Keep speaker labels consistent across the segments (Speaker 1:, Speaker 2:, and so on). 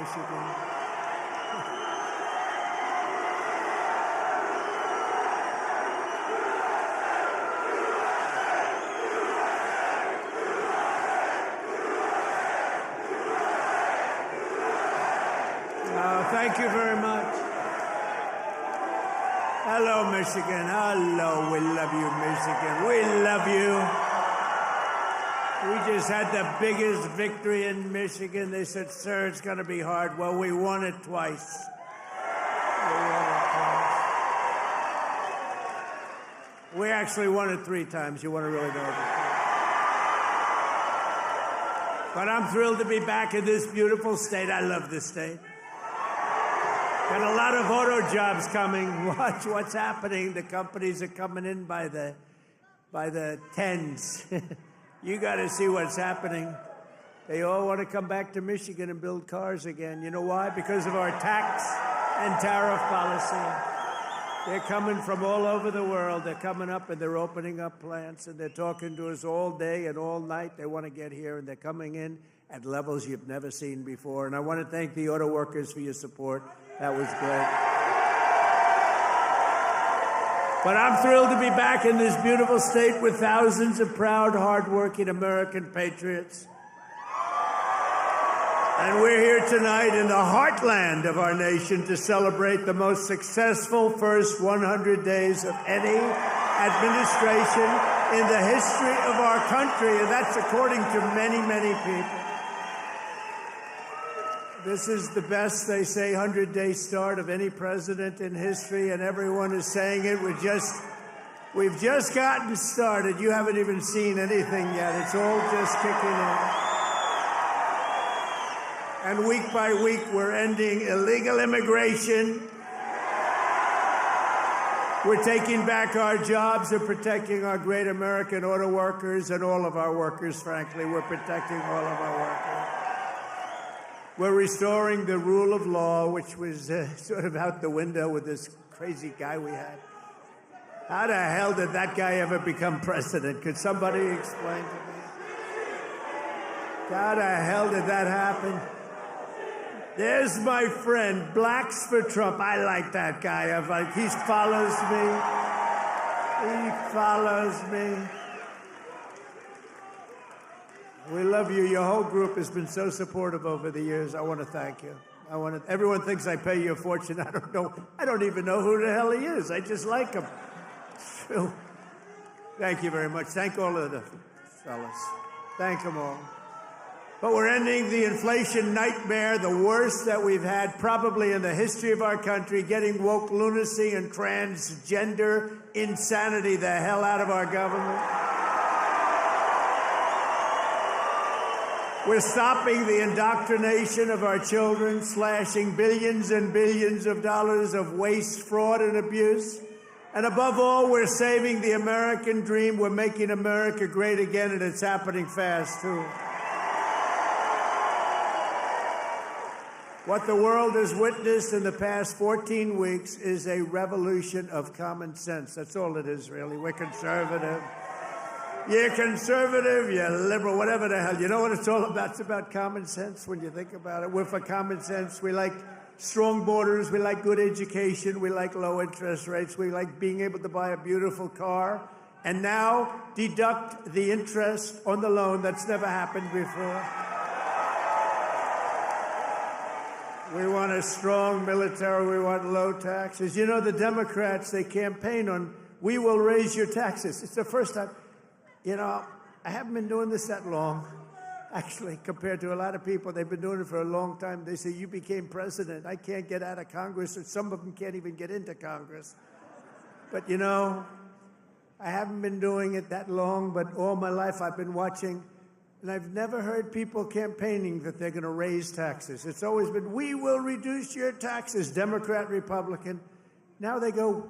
Speaker 1: Michigan. Thank you very much. Hello, Michigan. Hello. We love you, Michigan. We love you. We just had the biggest victory in Michigan. They said, sir, it's going to be hard. Well, we won it twice. We actually won it 3 times. You want to really know it. But I'm thrilled to be back in this beautiful state. I love this state. Got a lot of auto jobs coming. Watch what's happening. The companies are coming in by the tens. You got to see what's happening. They all want to come back to Michigan and build cars again. You know why? Because of our tax and tariff policy. They're coming from all over the world. They're coming up and they're opening up plants and they're talking to us all day and all night. They want to get here and they're coming in at levels you've never seen before. And I want to thank the auto workers for your support. That was great. But I'm thrilled to be back in this beautiful state with thousands of proud, hardworking American patriots. And we're here tonight in the heartland of our nation to celebrate the most successful first 100 days of any administration in the history of our country. And that's according to many, many people. This is the best, they say, 100-day start of any president in history, and everyone is saying it. We've just gotten started. You haven't even seen anything yet. It's all just kicking in. And week by week, we're ending illegal immigration. We're taking back our jobs and protecting our great American auto workers and all of our workers, frankly. We're protecting all of our workers. We're restoring the rule of law, which was sort of out the window with this crazy guy we had. How the hell did that guy ever become president? Could somebody explain to me? How the hell did that happen? There's my friend, Blacks for Trump. I like that guy. He follows me. He follows me. We love you. Your whole group has been so supportive over the years. I want to thank you. Everyone thinks I pay you a fortune. I don't know. I don't even know who the hell he is. I just like him. True. Thank you very much. Thank all of the fellas. Thank them all. But we're ending the inflation nightmare, the worst that we've had probably in the history of our country, getting woke lunacy and transgender insanity the hell out of our government. We're stopping the indoctrination of our children, slashing billions and billions of dollars of waste, fraud, and abuse. And above all, we're saving the American dream. We're making America great again, and it's happening fast, too. What the world has witnessed in the past 14 weeks is a revolution of common sense. That's all it is, really. We're conservative. You're conservative, you're liberal, whatever the hell. You know what it's all about? It's about common sense when you think about it. We're for common sense. We like strong borders. We like good education. We like low interest rates. We like being able to buy a beautiful car. And now deduct the interest on the loan. That's never happened before. We want a strong military. We want low taxes. You know, the Democrats, they campaign on, we will raise your taxes. It's the first time. You know, I haven't been doing this that long, actually, compared to a lot of people. They've been doing it for a long time. They say, you became president. I can't get out of Congress, or some of them can't even get into Congress. But, you know, I haven't been doing it that long, but all my life I've been watching, and I've never heard people campaigning that they're going to raise taxes. It's always been, we will reduce your taxes, Democrat, Republican. Now they go,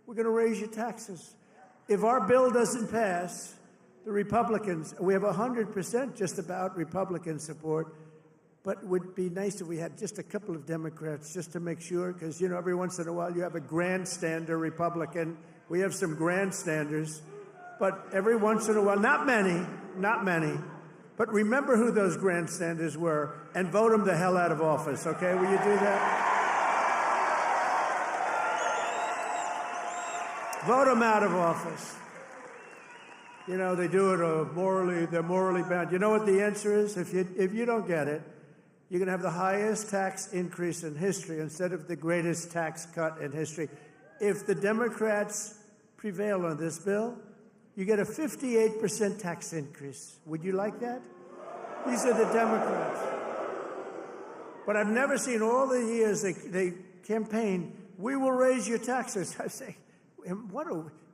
Speaker 1: we're going to raise your taxes. If our bill doesn't pass, the Republicans, we have 100% just about Republican support, but it would be nice if we had just a couple of Democrats just to make sure, because, you know, every once in a while you have a grandstander Republican. We have some grandstanders, but every once in a while, not many, But remember who those grandstanders were and vote them the hell out of office, okay? Will you do that? Vote them out of office. You know, they do it they're morally bound. You know what the answer is? If you don't get it, you're going to have the highest tax increase in history instead of the greatest tax cut in history. If the Democrats prevail on this bill, you get a 58% tax increase. Would you like that? These are the Democrats. But I've never seen all the years they campaign, we will raise your taxes. I say,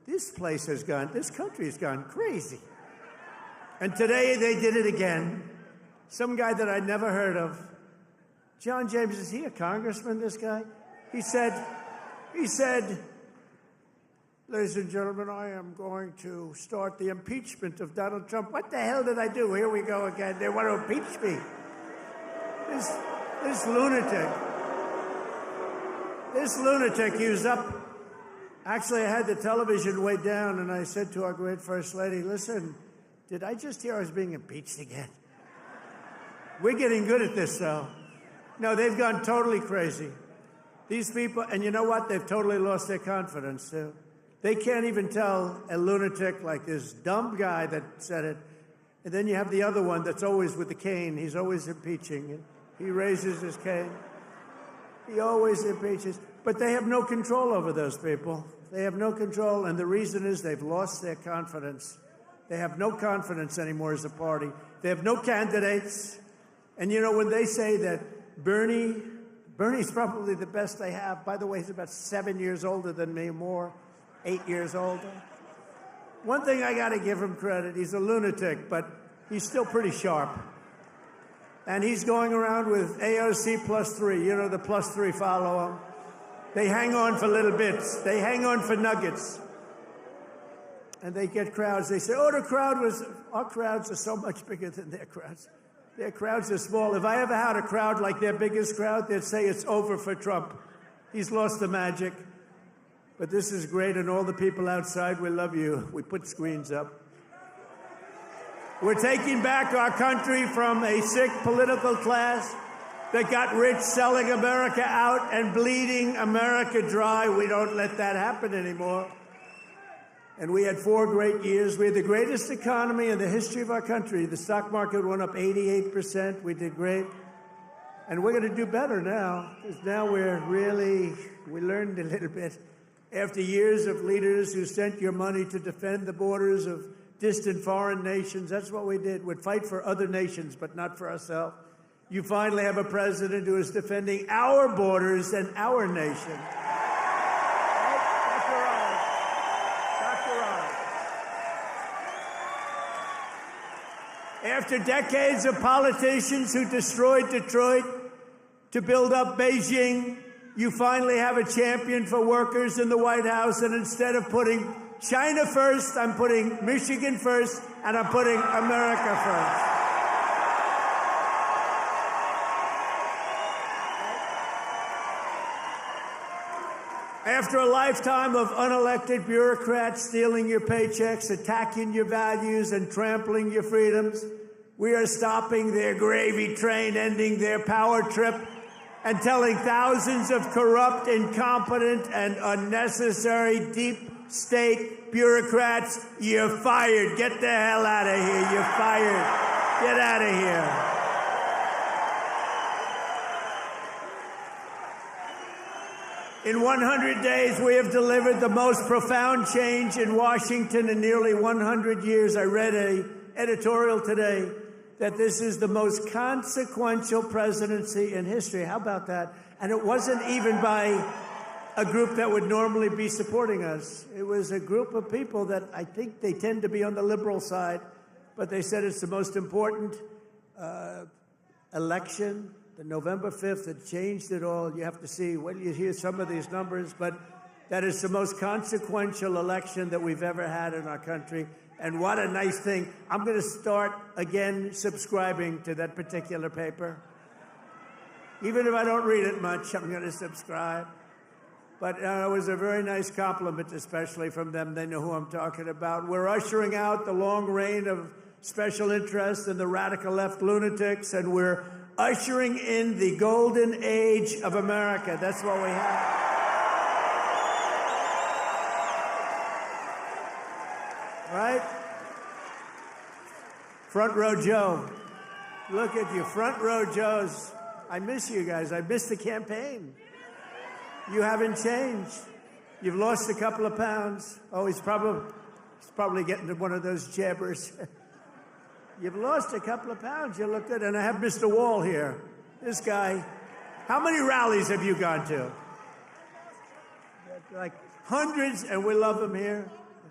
Speaker 1: this country has gone crazy. And today they did it again. Some guy that I'd never heard of. John James, is he a congressman, this guy? He said, ladies and gentlemen, I am going to start the impeachment of Donald Trump. What the hell did I do? Here we go again. They want to impeach me. This lunatic used up. Actually, I had the television way down, and I said to our great First Lady, listen, did I just hear I was being impeached again? We're getting good at this, though. No, they've gone totally crazy. These people, and you know what? They've totally lost their confidence, too. They can't even tell a lunatic like this dumb guy that said it. And then you have the other one that's always with the cane. He's always impeaching. He raises his cane. He always impeaches. But they have no control over those people. They have no control, and the reason is they've lost their confidence. They have no confidence anymore as a party. They have no candidates. And, you know, when they say that Bernie's probably the best they have. By the way, he's about 7 years older than me, more, 8 years older. One thing I got to give him credit, he's a lunatic, but he's still pretty sharp. And he's going around with AOC +3. You know, the +3 follow him. They hang on for little bits. They hang on for nuggets. And they get crowds. They say, our crowds are so much bigger than their crowds. Their crowds are small. If I ever had a crowd like their biggest crowd, they'd say it's over for Trump. He's lost the magic. But this is great, and all the people outside, we love you. We put screens up. We're taking back our country from a sick political class that got rich selling America out and bleeding America dry. We don't let that happen anymore. And we had 4 great years. We had the greatest economy in the history of our country. The stock market went up 88%. We did great. And we're going to do better now, because now we learned a little bit. After years of leaders who sent your money to defend the borders of distant foreign nations, that's what we did. We'd fight for other nations, but not for ourselves. You finally have a president who is defending our borders and our nation. After decades of politicians who destroyed Detroit to build up Beijing, you finally have a champion for workers in the White House, and instead of putting China first, I'm putting Michigan first, and I'm putting America first. After a lifetime of unelected bureaucrats stealing your paychecks, attacking your values, and trampling your freedoms, we are stopping their gravy train, ending their power trip, and telling thousands of corrupt, incompetent, and unnecessary deep state bureaucrats, you're fired. Get the hell out of here. You're fired. Get out of here. In 100 days, we have delivered the most profound change in Washington in nearly 100 years. I read an editorial today that this is the most consequential presidency in history. How about that? And it wasn't even by a group that would normally be supporting us. It was a group of people that I think they tend to be on the liberal side, but they said it's the most important election. The November 5th, it changed it all. You have to see, when you hear some of these numbers, but that is the most consequential election that we've ever had in our country. And what a nice thing. I'm going to start again subscribing to that particular paper. Even if I don't read it much, I'm going to subscribe. But it was a very nice compliment, especially from them. They know who I'm talking about. We're ushering out the long reign of special interests and the radical left lunatics, and we're ushering in the golden age of America. That's what we have. Right? Front row Joe. Look at you, front row Joes. I miss you guys. I miss the campaign. You haven't changed. You've lost a couple of pounds. Oh, he's probably getting to one of those jabbers. You've lost a couple of pounds. You look good. And I have Mr. Wall here. This guy. How many rallies have you gone to? Like hundreds, and we love him here.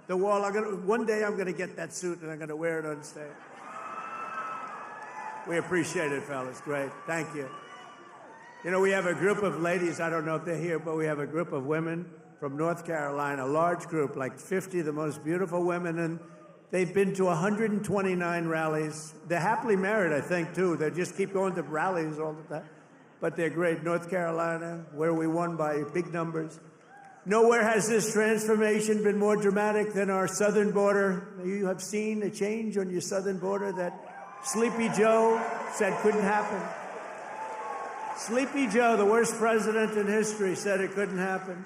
Speaker 1: The Wall. One day I'm going to get that suit and I'm going to wear it on stage. We appreciate it, fellas. Great. Thank you. You know, we have a group of ladies. I don't know if they're here, but we have a group of women from North Carolina, a large group, like 50 of the most beautiful women, and they've been to 129 rallies. They're happily married, I think, too. They just keep going to rallies all the time. But they're great. North Carolina, where we won by big numbers. Nowhere has this transformation been more dramatic than our southern border. You have seen a change on your southern border that Sleepy Joe said couldn't happen. Sleepy Joe, the worst president in history, said it couldn't happen.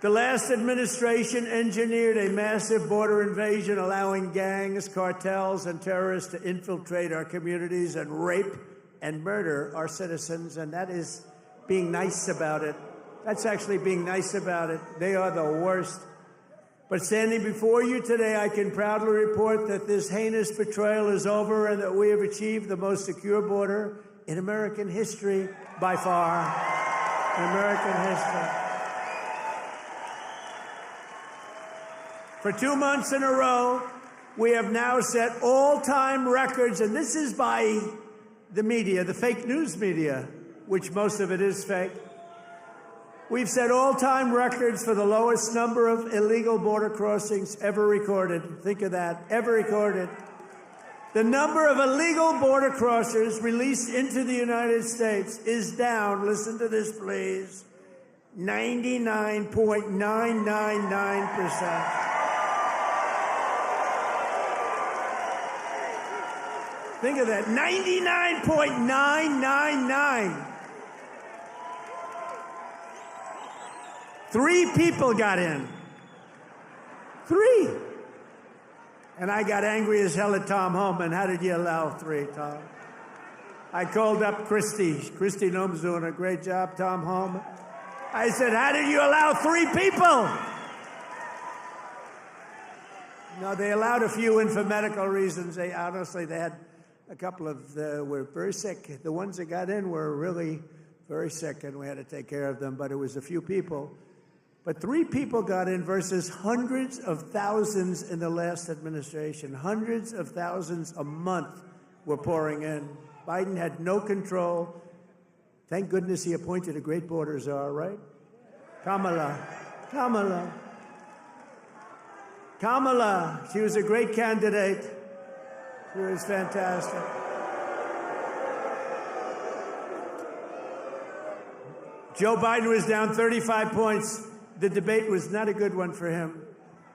Speaker 1: The last administration engineered a massive border invasion, allowing gangs, cartels, and terrorists to infiltrate our communities and rape and murder our citizens, and that is being nice about it. That's actually being nice about it. They are the worst. But standing before you today, I can proudly report that this heinous betrayal is over and that we have achieved the most secure border in American history by far. In American history. For 2 months in a row, we have now set all-time records, and this is by the media, the fake news media, which most of it is fake. We've set all-time records for the lowest number of illegal border crossings ever recorded. Think of that, ever recorded. The number of illegal border crossers released into the United States is down, listen to this please, 99.999%. Think of that, 99.999. 3 people got in. 3. And I got angry as hell at Tom Homan. How did you allow 3, Tom? I called up Christy. Christy Noem's doing a great job, Tom Homan. I said, how did you allow 3 people? No, they allowed a few in for medical reasons. They had a couple of were very sick. The ones that got in were really very sick, and we had to take care of them, but it was a few people. But 3 people got in versus hundreds of thousands in the last administration. Hundreds of thousands a month were pouring in. Biden had no control. Thank goodness he appointed a great border czar, right? Kamala. She was a great candidate. She was fantastic. Joe Biden was down 35 points. The debate was not a good one for him.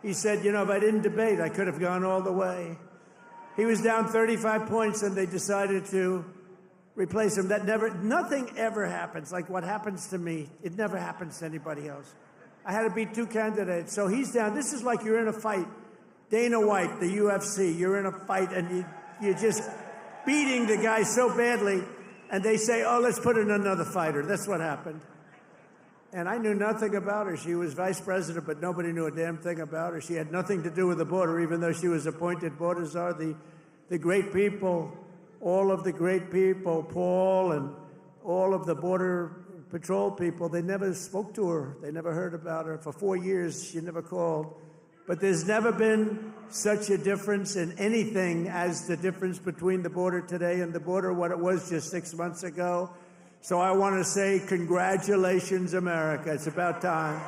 Speaker 1: He said, you know, if I didn't debate, I could have gone all the way. He was down 35 points, and they decided to replace him. Nothing ever happens like what happens to me. It never happens to anybody else. I had to beat 2 candidates. So he's down. This is like you're in a fight. Dana White, the UFC, you're in a fight, and you're just beating the guy so badly, and they say, oh, let's put in another fighter. That's what happened. And I knew nothing about her. She was vice president, but nobody knew a damn thing about her. She had nothing to do with the border, even though she was appointed border czar. The great people, all of the great people, Paul and all of the Border Patrol people, they never spoke to her. They never heard about her. For 4 years, she never called. But there's never been such a difference in anything as the difference between the border today and the border what it was just 6 months ago. So I want to say congratulations, America. It's about time.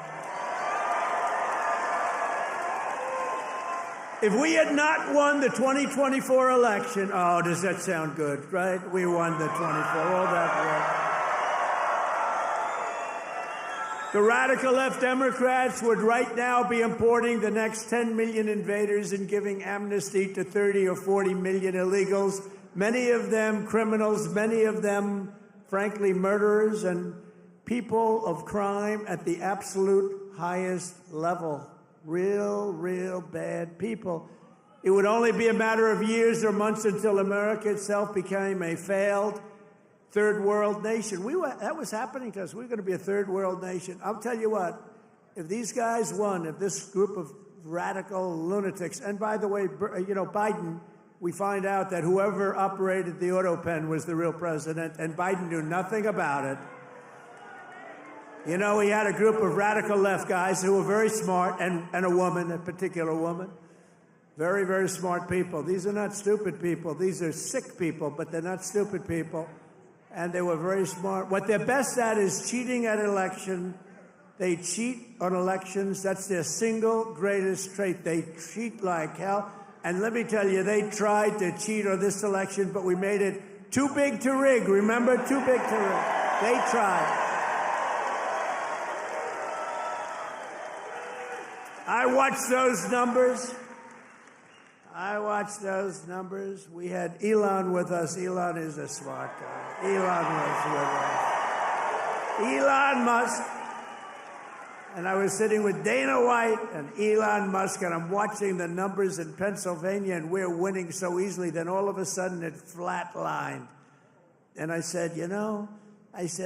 Speaker 1: If we had not won the 2024 election, oh, does that sound good, right? We won the 24, all that The radical left Democrats would right now be importing the next 10 million invaders and giving amnesty to 30 or 40 million illegals, many of them criminals, many of them, frankly, murderers and people of crime at the absolute highest level. Real bad people. It would only be a matter of years or months until America itself became a failed third world nation. That was happening to us. We were going to be a third world nation. I'll tell you what, if these guys won, if this group of radical lunatics, and by the way, Biden, we find out that whoever operated the auto pen was the real president, and Biden knew nothing about it. He had a group of radical left guys who were very smart, and a woman, a particular woman. Very smart people. These are not stupid people. These are sick people, but they're not stupid people. And they were very smart. What they're best at is cheating at election. They cheat on elections. That's their single greatest trait. They cheat like hell. And let me tell you, they tried to cheat on this election, but we made it too big to rig. Remember? Too big to rig. They tried. I watched those numbers. We had Elon with us. Elon is a smart guy. Elon was with us. Elon Musk. And I was sitting with Dana White and Elon Musk, and I'm watching the numbers in Pennsylvania, and we're winning so easily. Then all of a sudden it flatlined. And I said,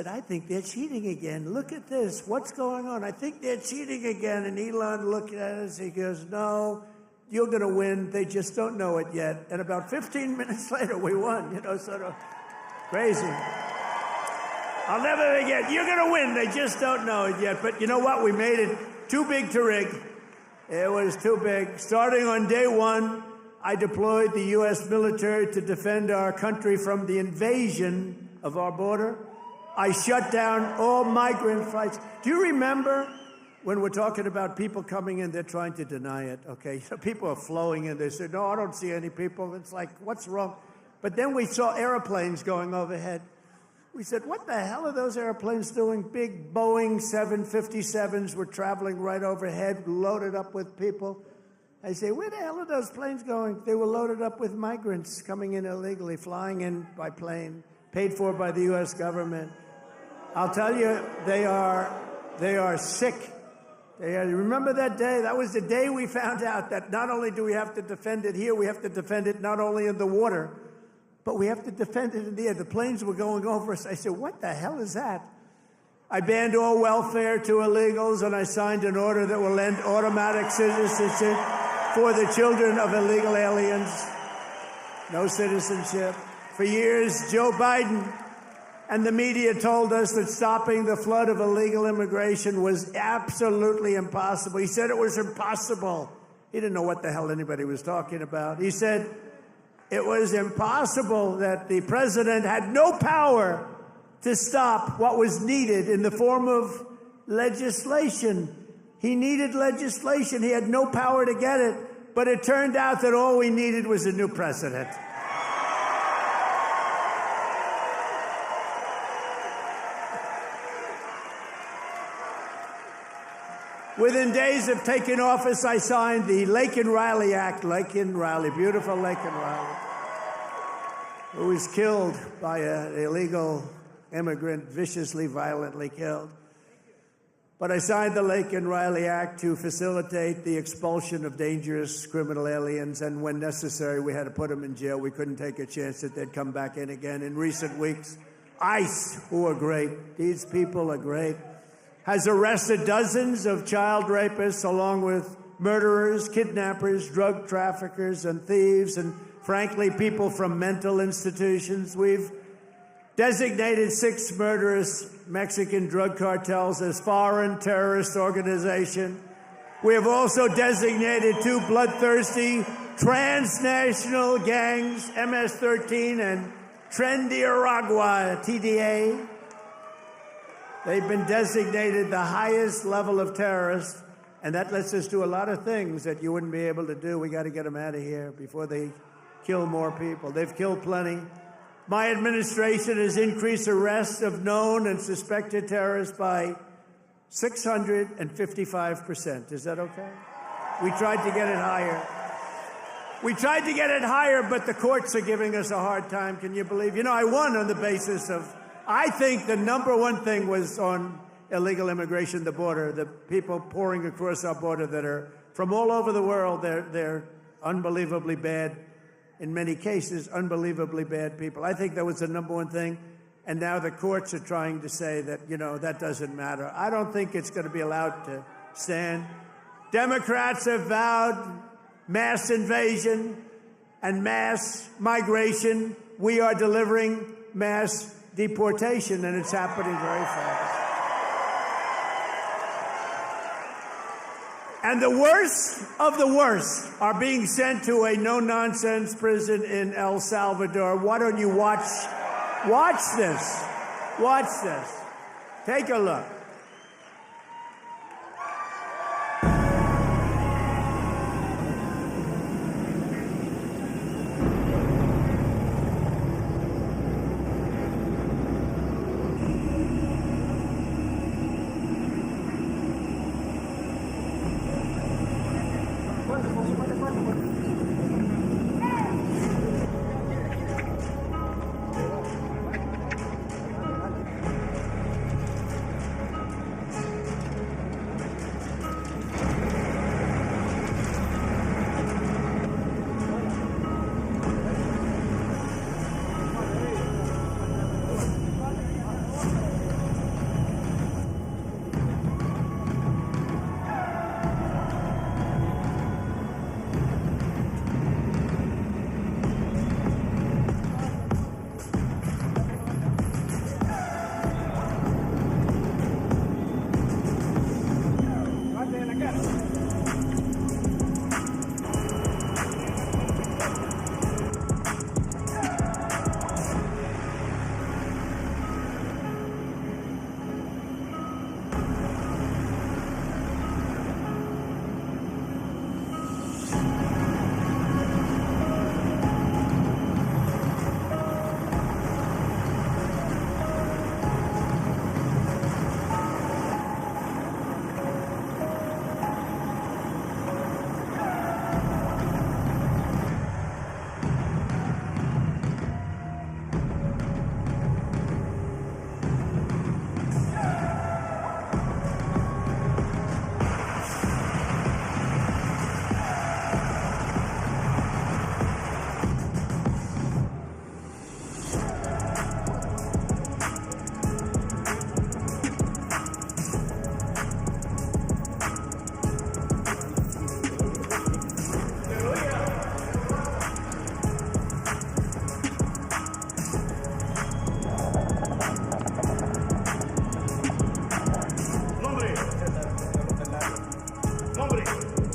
Speaker 1: I think they're cheating again. Look at this. What's going on? I think they're cheating again. And Elon looked at us. He goes, no, you're going to win. They just don't know it yet. And about 15 minutes later, we won. Sort of crazy. I'll never forget. You're going to win. They just don't know it yet. But you know what? We made it too big to rig. It was too big. Starting on day one, I deployed the U.S. military to defend our country from the invasion of our border. I shut down all migrant flights. Do you remember when we're talking about people coming in, they're trying to deny it, okay? So people are flowing in. They say, no, I don't see any people. It's like, what's wrong? But then we saw airplanes going overhead. We said, what the hell are those airplanes doing? Big Boeing 757s were traveling right overhead, loaded up with people. I say, where the hell are those planes going? They were loaded up with migrants coming in illegally, flying in by plane, paid for by the U.S. government. I'll tell you, they are sick. Remember that day? That was the day we found out that not only do we have to defend it here, we have to defend it not only in the water, but we have to defend it in the air. The planes were going over us. I said, what the hell is that? I banned all welfare to illegals, and I signed an order that will end automatic citizenship for the children of illegal aliens. No citizenship. For years, Joe Biden and the media told us that stopping the flood of illegal immigration was absolutely impossible. He said it was impossible. He didn't know what the hell anybody was talking about. He said it was impossible, that the president had no power to stop what was needed in the form of legislation. He needed legislation. He had no power to get it. But it turned out that all we needed was a new president. Within days of taking office, I signed the Laken Riley Act. Laken Riley, beautiful Laken Riley, who was killed by an illegal immigrant, viciously, violently killed. But I signed the Laken Riley Act to facilitate the expulsion of dangerous criminal aliens, and when necessary, we had to put them in jail. We couldn't take a chance that they'd come back in again. In recent weeks, ICE, who are great, these people are great, has arrested dozens of child rapists along with murderers, kidnappers, drug traffickers, and thieves, and frankly, people from mental institutions. We've designated 6 murderous Mexican drug cartels as foreign terrorist organizations. We have also designated 2 bloodthirsty transnational gangs, MS-13 and Tren-de-Aragua, TDA. They've been designated the highest level of terrorists, and that lets us do a lot of things that you wouldn't be able to do. We got to get them out of here before they kill more people. They've killed plenty. My administration has increased arrests of known and suspected terrorists by 655%. Is that okay? We tried to get it higher. We tried to get it higher, but the courts are giving us a hard time. Can you believe? You know, I won on the basis of, I think the number one thing was on illegal immigration, the border, the people pouring across our border that are from all over the world. They're unbelievably bad, in many cases, unbelievably bad people. I think that was the number one thing. And now the courts are trying to say that, you know, that doesn't matter. I don't think it's going to be allowed to stand. Democrats have vowed mass invasion and mass migration. We are delivering mass deportation, and it's happening very fast. And the worst of the worst are being sent to a no-nonsense prison in El Salvador. Why don't you watch this? Watch this. Take a look.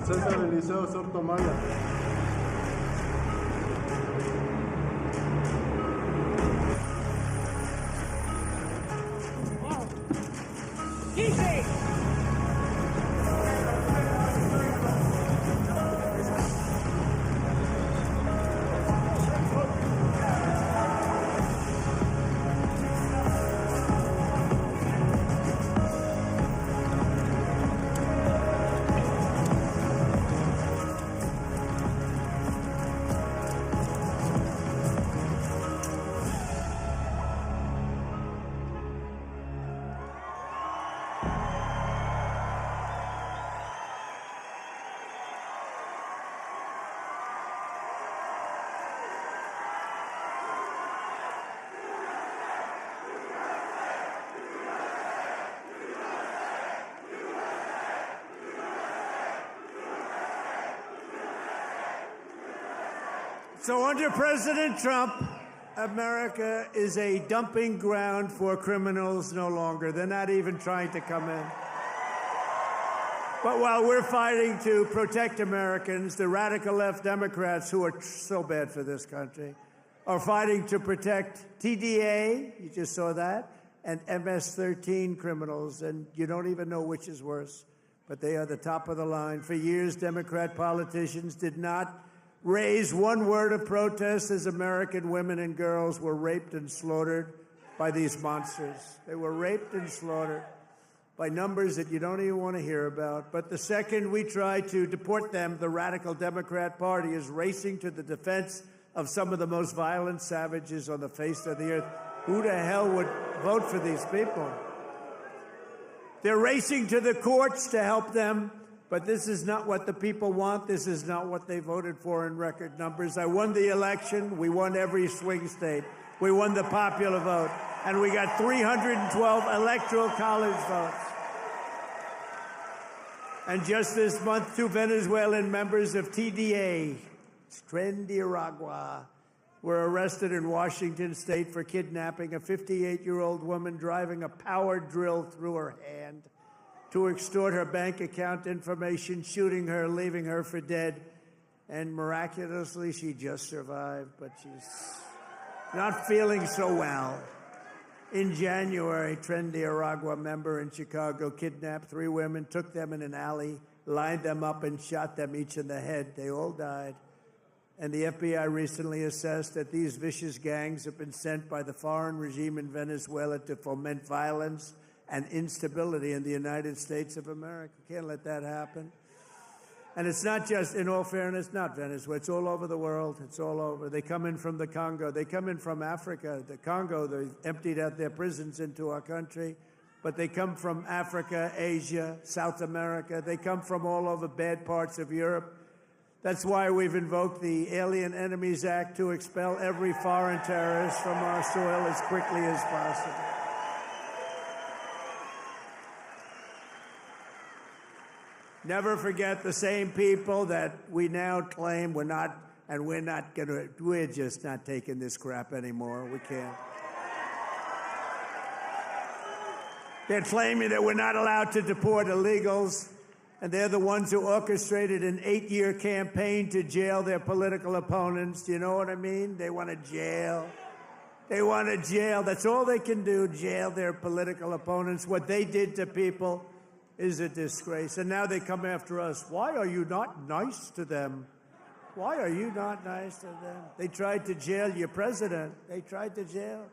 Speaker 2: César Eliseo Sortomala.
Speaker 1: So under President Trump, America is a dumping ground for criminals no longer. They're not even trying to come in. But while we're fighting to protect Americans, the radical left Democrats, who are so bad for this country, are fighting to protect TDA, you just saw that, and MS-13 criminals, and you don't even know which is worse, but they are the top of the line. For years, Democrat politicians did not raise one word of protest as American women and girls were raped and slaughtered by these monsters. They were raped and slaughtered. by numbers that you don't even want to hear about. But the second we try to deport them, the radical Democrat Party is racing to the defense of some of the most violent savages on the face of the earth. Who the hell would vote for these people? They're racing to the courts to help them, but this is not what the people want. This is not what they voted for in record numbers. I won the election. We won every swing state. We won the popular vote. And we got 312 electoral college votes. And just this month, 2 Venezuelan members of TDA, Tren de Aragua, were arrested in Washington state for kidnapping a 58-year-old woman, driving a power drill through her hand to extort her bank account information, shooting her, leaving her for dead. And miraculously, she just survived, but she's not feeling so well. In January, Tren de Aragua member in Chicago kidnapped 3 women, took them in an alley, lined them up, and shot them each in the head. They all died. And the FBI recently assessed that these vicious gangs have been sent by the foreign regime in Venezuela to foment violence and instability in the United States of America. Can't let that happen. And it's not just, in all fairness, not Venezuela. It's all over the world. It's all over. They come in from the Congo. They come in from Africa. The Congo, they emptied out their prisons into our country. But they come from Africa, Asia, South America. They come from all over bad parts of Europe. That's why we've invoked the Alien Enemies Act to expel every foreign terrorist from our soil as quickly as possible. Never forget the same people that we now claim we're just not taking this crap anymore. We can't. They're claiming that we're not allowed to deport illegals, and they're the ones who orchestrated an 8-year campaign to jail their political opponents. Do you know what I mean? They want to jail. They want to jail. That's all they can do, jail their political opponents. What they did to people is a disgrace. And now they come after us. Why are you not nice to them? Why are you not nice to them? They tried to jail your president. They tried to jail.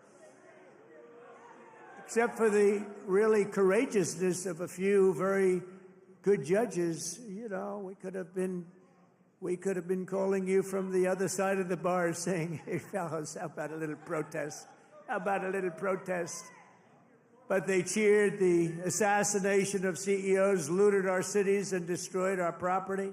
Speaker 1: Except for the really courageousness of a few very good judges, you know, we could have been calling you from the other side of the bar saying, hey, fellows, how about a little protest? How about a little protest? But they cheered the assassination of CEOs, looted our cities, and destroyed our property.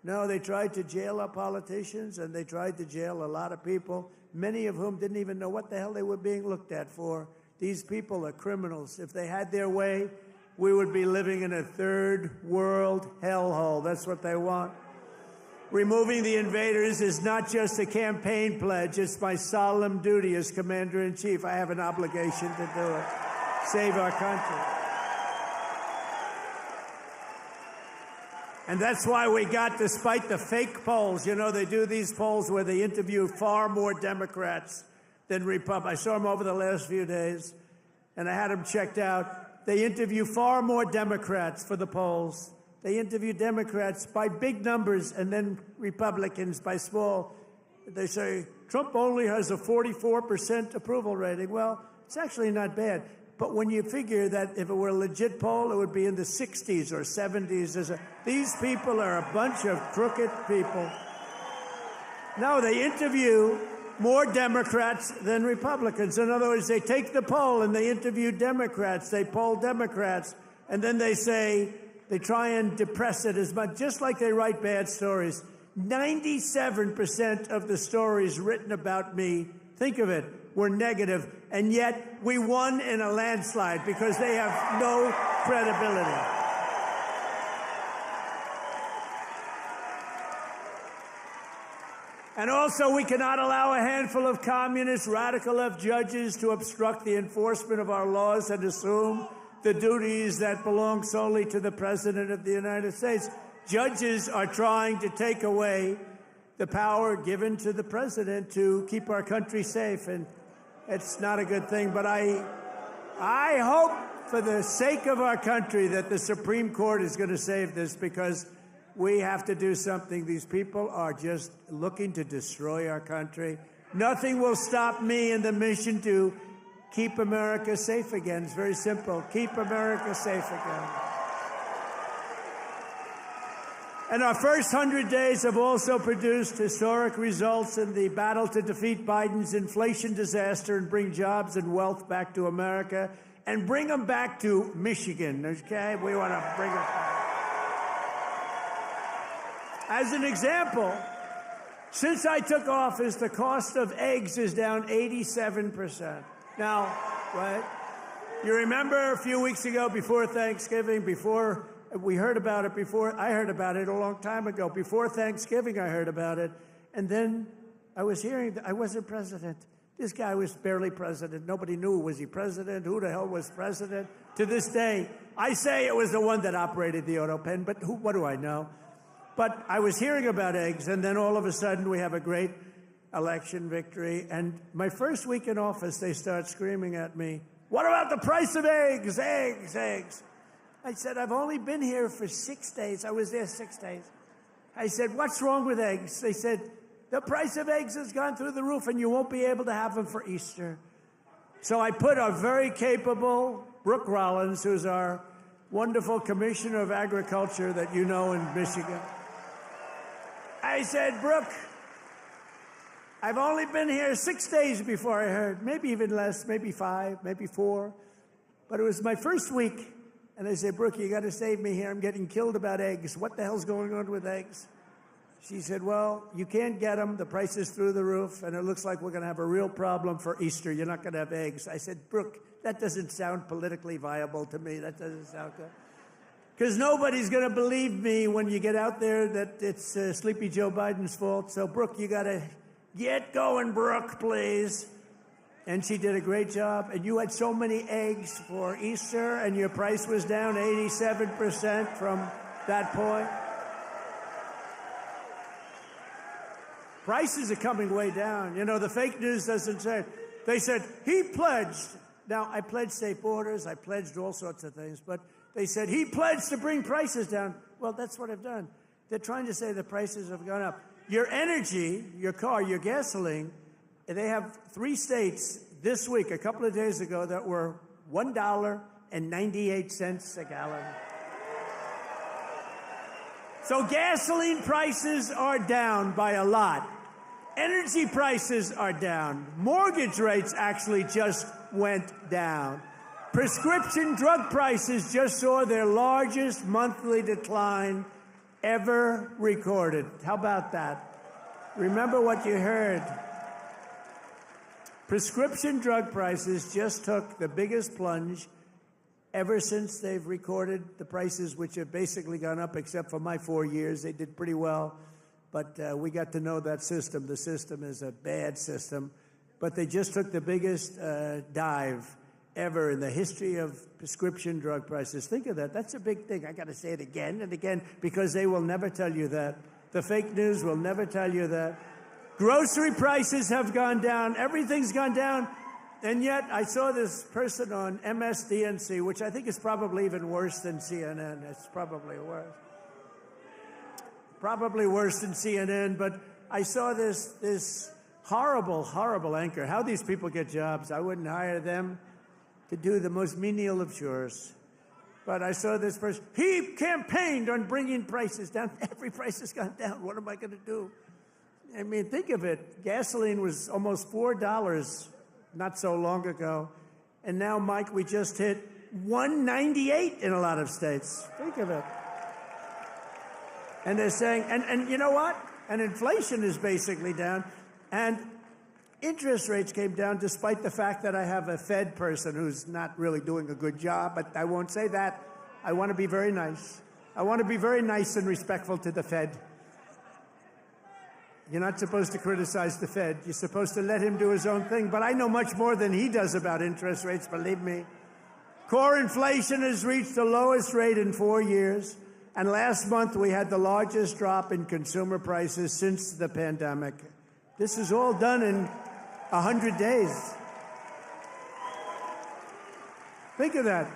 Speaker 1: No, they tried to jail our politicians, and they tried to jail a lot of people, many of whom didn't even know what the hell they were being looked at for. These people are criminals. If they had their way, we would be living in a third world hellhole. That's what they want. Removing the invaders is not just a campaign pledge. It's my solemn duty as Commander-in-Chief. I have an obligation to do it. Save our country. And that's why we got, despite the fake polls, you know, they do these polls where they interview far more Democrats than Republicans. I saw them over the last few days, and I had them checked out. They interview far more Democrats for the polls. They interview Democrats by big numbers and then Republicans by small. They say, Trump only has a 44% approval rating. Well, it's actually not bad. But when you figure that if it were a legit poll, it would be in the 60s or 70s. These people are a bunch of crooked people. No, they interview more Democrats than Republicans. In other words, they take the poll and they interview Democrats. They poll Democrats. And then they say, they try and depress it as much, just like they write bad stories. 97% of the stories written about me, think of it, were negative. And yet we won in a landslide because they have no credibility. And also, we cannot allow a handful of communist, radical left judges to obstruct the enforcement of our laws and assume the duties that belong solely to the President of the United States. Judges are trying to take away the power given to the President to keep our country safe, and it's not a good thing. But I hope, for the sake of our country, that the Supreme Court is going to save this, because we have to do something. These people are just looking to destroy our country. Nothing will stop me in the mission to keep America safe again. It's very simple. Keep America safe again. And our first 100 days have also produced historic results in the battle to defeat Biden's inflation disaster and bring jobs and wealth back to America and bring them back to Michigan, okay? We want to bring them back. As an example, since I took office, the cost of eggs is down 87%. Now, right? You remember a few weeks ago, before Thanksgiving, we heard about it I heard about it a long time ago. Before Thanksgiving, I heard about it. And then I was hearing that I wasn't president. This guy was barely president. Nobody knew, was he president? Who the hell was president? To this day, I say it was the one that operated the auto pen, but what do I know? But I was hearing about eggs, and then all of a sudden we have a great election victory. And my first week in office, they start screaming at me, "What about the price of eggs? Eggs, eggs." I said, "I've only been here for 6 days. I was there 6 days." I said, "What's wrong with eggs?" They said, "The price of eggs has gone through the roof and you won't be able to have them for Easter." So I put our very capable Brooke Rollins, who's our wonderful Commissioner of Agriculture that you know in Michigan. I said, "Brooke, I've only been here 6 days before I heard, maybe even less, maybe 5, maybe 4. But it was my first week. And I said, "Brooke, you got to save me here. I'm getting killed about eggs. What the hell's going on with eggs?" She said, "Well, you can't get them. The price is through the roof, and it looks like we're going to have a real problem for Easter. You're not going to have eggs." I said, "Brooke, that doesn't sound politically viable to me. That doesn't sound good. Because nobody's going to believe me when you get out there that it's Sleepy Joe Biden's fault. So, Brooke, you got to get going, Brooke, please." And she did a great job. And you had so many eggs for Easter, and your price was down 87% from that point. Prices are coming way down. You know, the fake news doesn't say. They said, he pledged. Now, I pledged safe borders. I pledged all sorts of things. But they said, he pledged to bring prices down. Well, that's what I've done. They're trying to say the prices have gone up. Your energy, your car, your gasoline, they have 3 states this week, a couple of days ago, that were $1.98 a gallon. So gasoline prices are down by a lot. Energy prices are down. Mortgage rates actually just went down. Prescription drug prices just saw their largest monthly decline ever recorded. How about that? Remember what you heard. Prescription drug prices just took the biggest plunge ever since they've recorded the prices, which have basically gone up, except for my 4 years. They did pretty well, but we got to know that system. The system is a bad system, but they just took the biggest dive ever in the history of prescription drug prices. Think of that. That's a big thing. I got to say it again and again, because they will never tell you that. The fake news will never tell you that. Grocery prices have gone down. Everything's gone down. And yet I saw this person on MSDNC, which I think is probably even worse than CNN. It's probably worse. Probably worse than CNN. But I saw this horrible, horrible anchor. How these people get jobs. I wouldn't hire them to do the most menial of chores. But I saw this person. He campaigned on bringing prices down. Every price has gone down. What am I going to do? I mean, think of it. Gasoline was almost $4 not so long ago. And now, Mike, we just hit $1.98 in a lot of states. Think of it. And they're saying, and you know what? And inflation is basically down. And interest rates came down despite the fact that I have a Fed person who's not really doing a good job. But I won't say that. I want to be very nice. I want to be very nice and respectful to the Fed. You're not supposed to criticize the Fed. You're supposed to let him do his own thing. But I know much more than he does about interest rates, believe me. Core inflation has reached the lowest rate in 4 years. And last month, we had the largest drop in consumer prices since the pandemic. This is all done in 100 days. Think of that.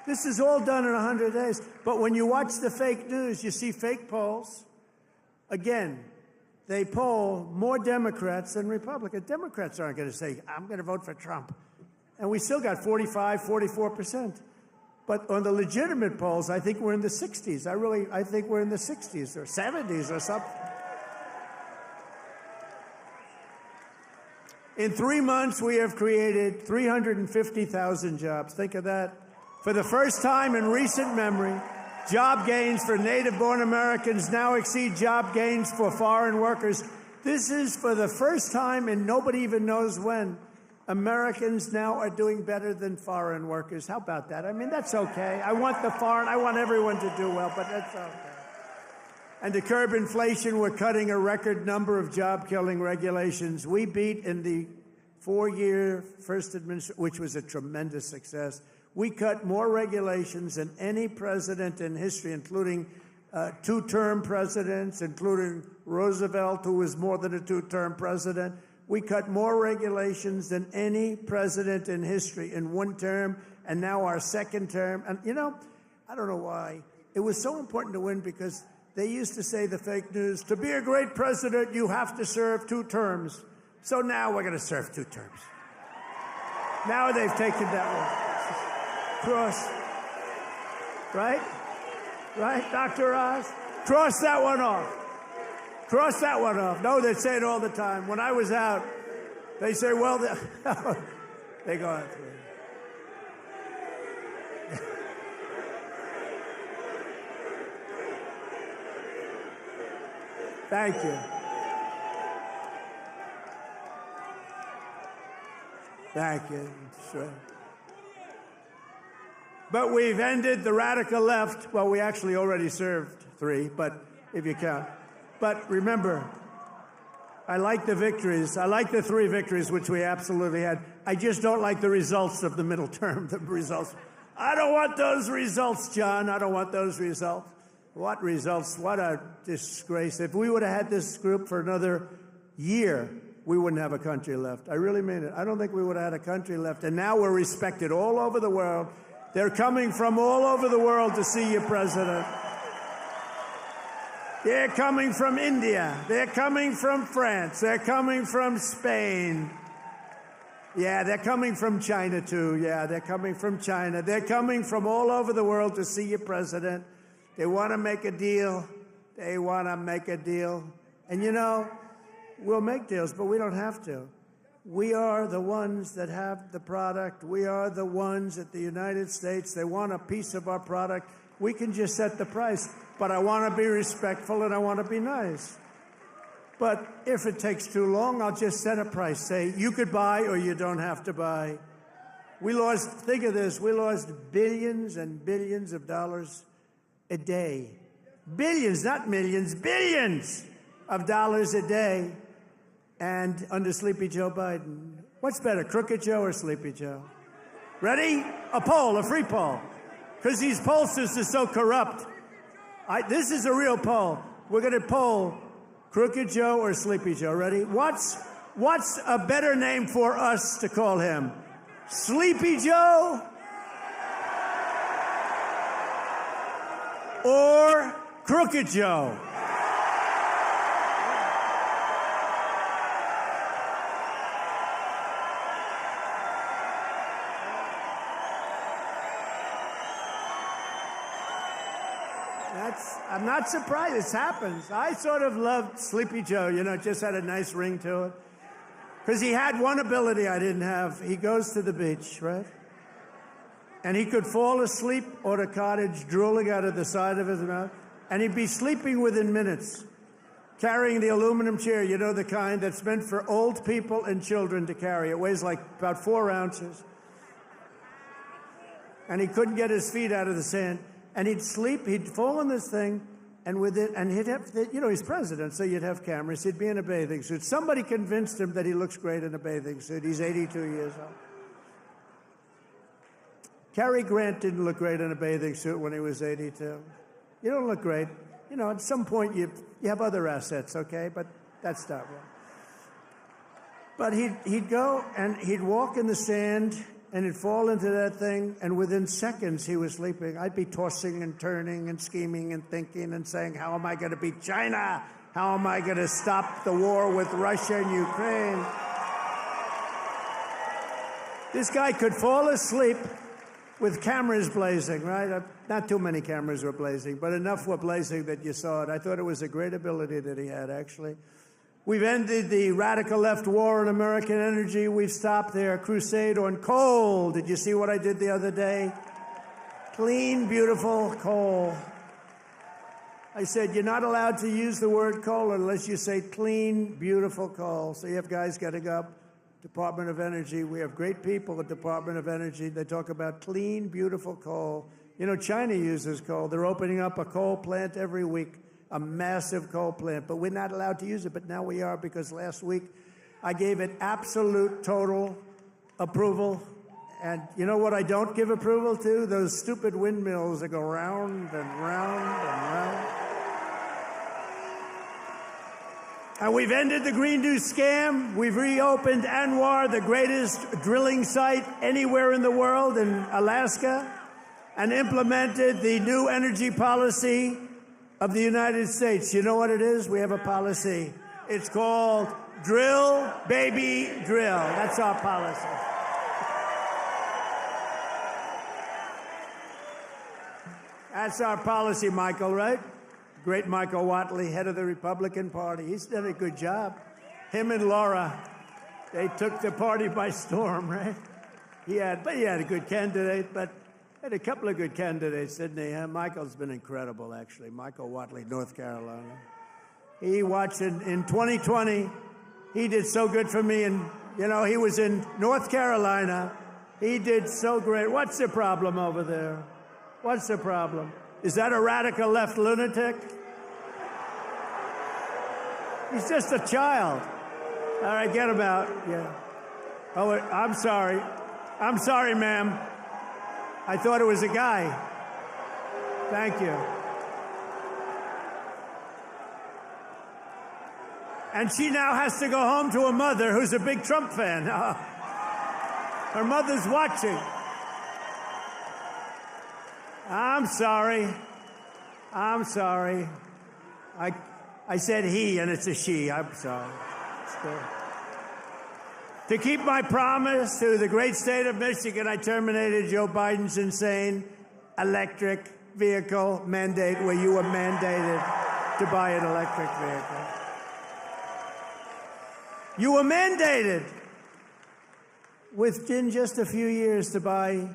Speaker 1: This is all done in 100 days. But when you watch the fake news, you see fake polls. Again, they poll more Democrats than Republicans. Democrats aren't going to say, I'm going to vote for Trump. And we still got 45, 44%. But on the legitimate polls, I think we're in the 60s. I think we're in the 60s or 70s or something. In 3 months, we have created 350,000 jobs. Think of that. For the first time in recent memory, job gains for native-born Americans now exceed job gains for foreign workers. This is for the first time, and nobody even knows when, Americans now are doing better than foreign workers. How about that? I mean, that's okay. I want everyone to do well, but that's okay. And to curb inflation, we're cutting a record number of job-killing regulations. We beat in the 4-year first administration, which was a tremendous success. We cut more regulations than any president in history, including 2-term presidents, including Roosevelt, who was more than a 2-term president. We cut more regulations than any president in history in 1 term, and now our 2nd term. And, you know, I don't know why. It was so important to win because they used to say, the fake news, to be a great president, you have to serve 2 terms. So now we're going to serve 2 terms. Now they've taken that one. Cross. Right? Right, Dr. Oz? Cross that one off. Cross that one off. No, they say it all the time. When I was out, they say, well, they go on through. Thank you. Thank you. Sure. But we've ended the radical left. Well, we actually already served 3, but if you count. But remember, I like the victories. I like the 3 victories, which we absolutely had. I just don't like the results of the middle term, the results. I don't want those results, John. I don't want those results. What results? What a disgrace. If we would have had this group for another year, we wouldn't have a country left. I really mean it. I don't think we would have had a country left. And now we're respected all over the world. They're coming from all over the world to see you, President. They're coming from India. They're coming from France. They're coming from Spain. Yeah, they're coming from China, too. Yeah, they're coming from China. They're coming from all over the world to see you, President. They want to make a deal. They want to make a deal. And, you know, we'll make deals, but we don't have to. We are the ones that have the product. We are the ones at the United States. They want a piece of our product. We can just set the price. But I want to be respectful and I want to be nice. But if it takes too long, I'll just set a price. Say, you could buy or you don't have to buy. We lost, think of this, we lost billions and billions of dollars a day. Billions, not millions, billions of dollars a day. And under Sleepy Joe Biden. What's better, Crooked Joe or Sleepy Joe? Ready? A poll, a free poll. Because these pollsters are so corrupt. This is a real poll. We're going to poll Crooked Joe or Sleepy Joe. Ready? What's a better name for us to call him? Sleepy Joe or Crooked Joe? I'm not surprised. This happens. I sort of loved Sleepy Joe, you know, it just had a nice ring to it. Because he had one ability I didn't have. He goes to the beach, right? And he could fall asleep on a cottage, drooling out of the side of his mouth, and he'd be sleeping within minutes, carrying the aluminum chair, you know, the kind that's meant for old people and children to carry. It weighs like about 4 ounces. And he couldn't get his feet out of the sand. And he'd sleep, he'd fall on this thing, and with it, and he'd have, you know, he's president, so you'd have cameras. He'd be in a bathing suit. Somebody convinced him that he looks great in a bathing suit. He's 82 years old. Cary Grant didn't look great in a bathing suit when he was 82. You don't look great. You know, at some point you have other assets, okay? But that's not right. But he'd go and he'd walk in the sand, and he'd fall into that thing, and within seconds he was sleeping. I'd be tossing and turning and scheming and thinking and saying, how am I going to beat China? How am I going to stop the war with Russia and Ukraine? This guy could fall asleep with cameras blazing, right? Not too many cameras were blazing, but enough were blazing that you saw it. I thought it was a great ability that he had, actually. We've ended the radical left war on American energy. We've stopped their crusade on coal. Did you see what I did the other day? Clean, beautiful coal. I said, you're not allowed to use the word coal unless you say clean, beautiful coal. So you have guys getting up, Department of Energy. We have great people at Department of Energy. They talk about clean, beautiful coal. You know, China uses coal. They're opening up a coal plant every week, a massive coal plant. But we're not allowed to use it. But now we are, because last week I gave it absolute, total approval. And you know what I don't give approval to? Those stupid windmills that go round and round and round. And we've ended the Green New scam. We've reopened ANWR, the greatest drilling site anywhere in the world, in Alaska, and implemented the new energy policy of the United States. You know what it is? We have a policy. It's called Drill, Baby, Drill. That's our policy. That's our policy, Michael, right? Great Michael Whatley, head of the Republican Party. He's done a good job. Him and Laura, they took the party by storm, right? He had a good candidate, but had a couple of good candidates, didn't he? Michael's been incredible, actually. Michael Whatley, North Carolina. He watched in 2020. He did so good for me, and you know, he was in North Carolina. He did so great. What's the problem over there? What's the problem? Is that a radical left lunatic? He's just a child. All right, get him out. Yeah. Oh, I'm sorry. I'm sorry, ma'am. I thought it was a guy. Thank you. And she now has to go home to her mother, who's a big Trump fan. Her mother's watching. I'm sorry. I'm sorry. I said he, and it's a she. I'm sorry. To keep my promise to the great state of Michigan, I terminated Joe Biden's insane electric vehicle mandate, where you were mandated to buy an electric vehicle. You were mandated within just a few years to buy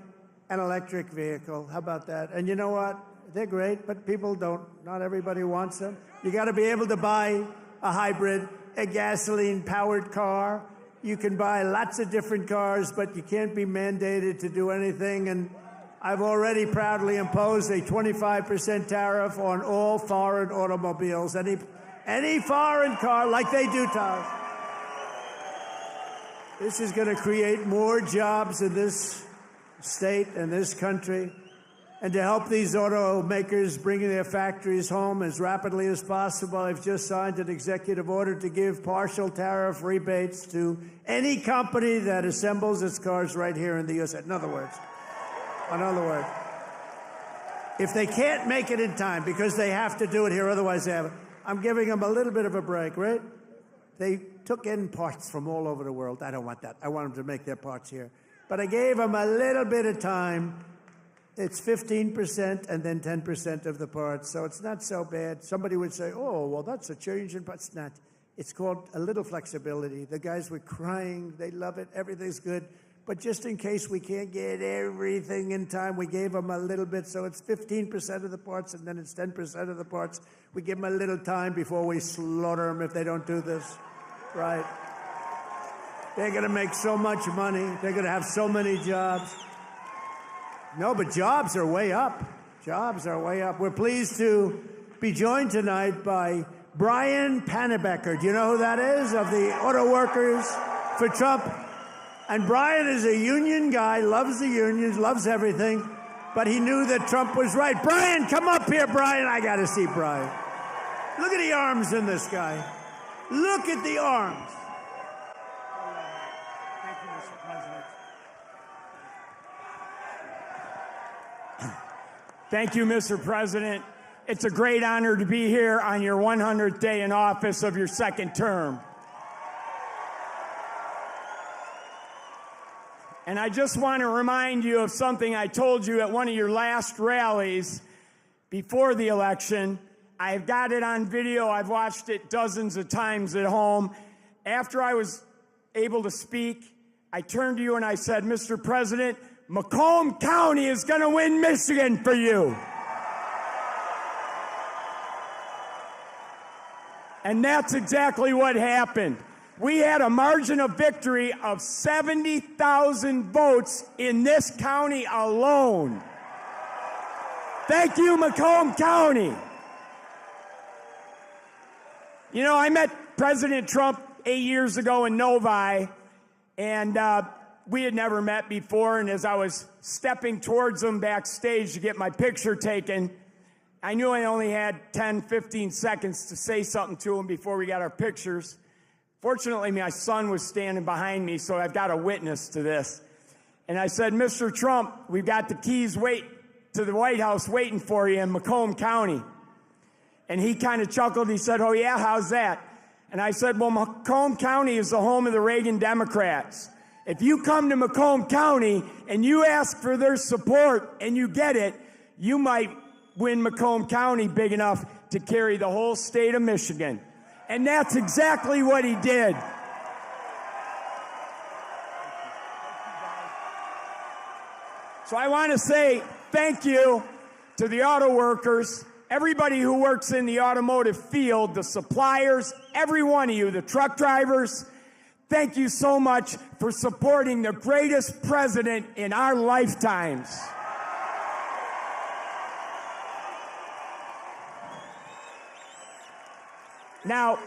Speaker 1: an electric vehicle. How about that? And you know what? They're great, but people don't. Not everybody wants them. You got to be able to buy a hybrid, a gasoline-powered car. You can buy lots of different cars, but you can't be mandated to do anything. And I've already proudly imposed a 25% tariff on all foreign automobiles, any foreign car, like they do to us. This is going to create more jobs in this state and this country, and to help these automakers bring their factories home as rapidly as possible, I've just signed an executive order to give partial tariff rebates to any company that assembles its cars right here in the U.S. In other words, if they can't make it in time because they have to do it here, otherwise they haven't, I'm giving them a little bit of a break, right? They took in parts from all over the world. I don't want that. I want them to make their parts here. But I gave them a little bit of time. It's 15% and then 10% of the parts, so it's not so bad. Somebody would say, oh, well, that's a change in parts. It's not. It's called a little flexibility. The guys were crying. They love it. Everything's good. But just in case we can't get everything in time, we gave them a little bit. So it's 15% of the parts, and then it's 10% of the parts. We give them a little time before we slaughter them if they don't do this. Right. They're going to make so much money. They're going to have so many jobs. No, but jobs are way up. Jobs are way up. We're pleased to be joined tonight by Brian Panebecker. Do you know who that is? Of the Auto Workers for Trump. And Brian is a union guy, loves the unions, loves everything, but he knew that Trump was right. Brian, come up here, Brian. I got to see Brian. Look at the arms in this guy. Look at the arms. Thank you, Mr. President.
Speaker 3: Thank you, Mr. President. It's a great honor to be here on your 100th day in office of your second term. And I just want to remind you of something I told you at one of your last rallies before the election. I've got it on video. I've watched it dozens of times at home. After I was able to speak, I turned to you and I said, Mr. President, Macomb County is going to win Michigan for you. And that's exactly what happened. We had a margin of victory of 70,000 votes in this county alone. Thank you, Macomb County. You know, I met President Trump 8 years ago in Novi, and we had never met before. And as I was stepping towards him backstage to get my picture taken, I knew I only had 10, 15 seconds to say something to him before we got our pictures. Fortunately, my son was standing behind me, so I've got a witness to this. And I said, Mr. Trump, we've got the keys to the White House waiting for you in Macomb County. And he kind of chuckled. He said, oh, yeah, how's that? And I said, well, Macomb County is the home of the Reagan Democrats. If you come to Macomb County and you ask for their support and you get it, you might win Macomb County big enough to carry the whole state of Michigan. And that's exactly what he did. So I want to say thank you to the auto workers, everybody who works in the automotive field, the suppliers, every one of you, the truck drivers. Thank you so much for supporting the greatest president in our lifetimes. Now,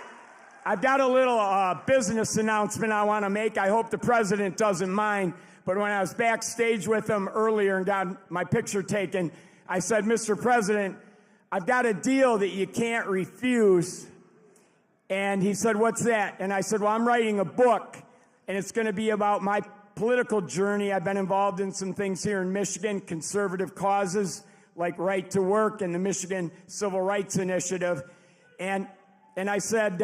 Speaker 3: I've got a little business announcement I want to make. I hope the president doesn't mind. But when I was backstage with him earlier and got my picture taken, I said, Mr. President, I've got a deal that you can't refuse. And he said, what's that? And I said, well, I'm writing a book, and it's going to be about my political journey. I've been involved in some things here in Michigan, conservative causes like right to work and the Michigan Civil Rights Initiative. And I said,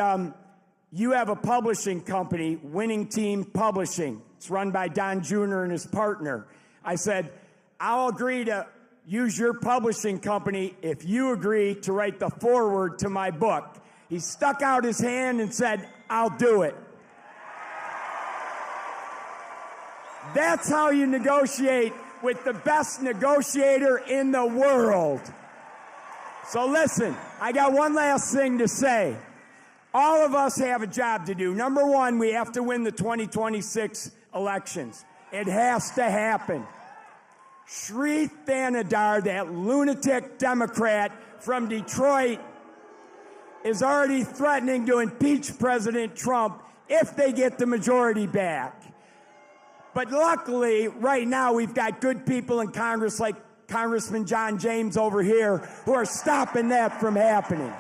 Speaker 3: you have a publishing company, Winning Team Publishing. It's run by Don Jr. and his partner. I said, I'll agree to use your publishing company if you agree to write the foreword to my book. He stuck out his hand and said, I'll do it. That's how you negotiate with the best negotiator in the world. So listen, I got one last thing to say. All of us have a job to do. Number one, we have to win the 2026 elections. It has to happen. Sri Thanadar, that lunatic Democrat from Detroit, is already threatening to impeach President Trump if they get the majority back. But luckily, right now, we've got good people in Congress like Congressman John James over here who are stopping that from happening.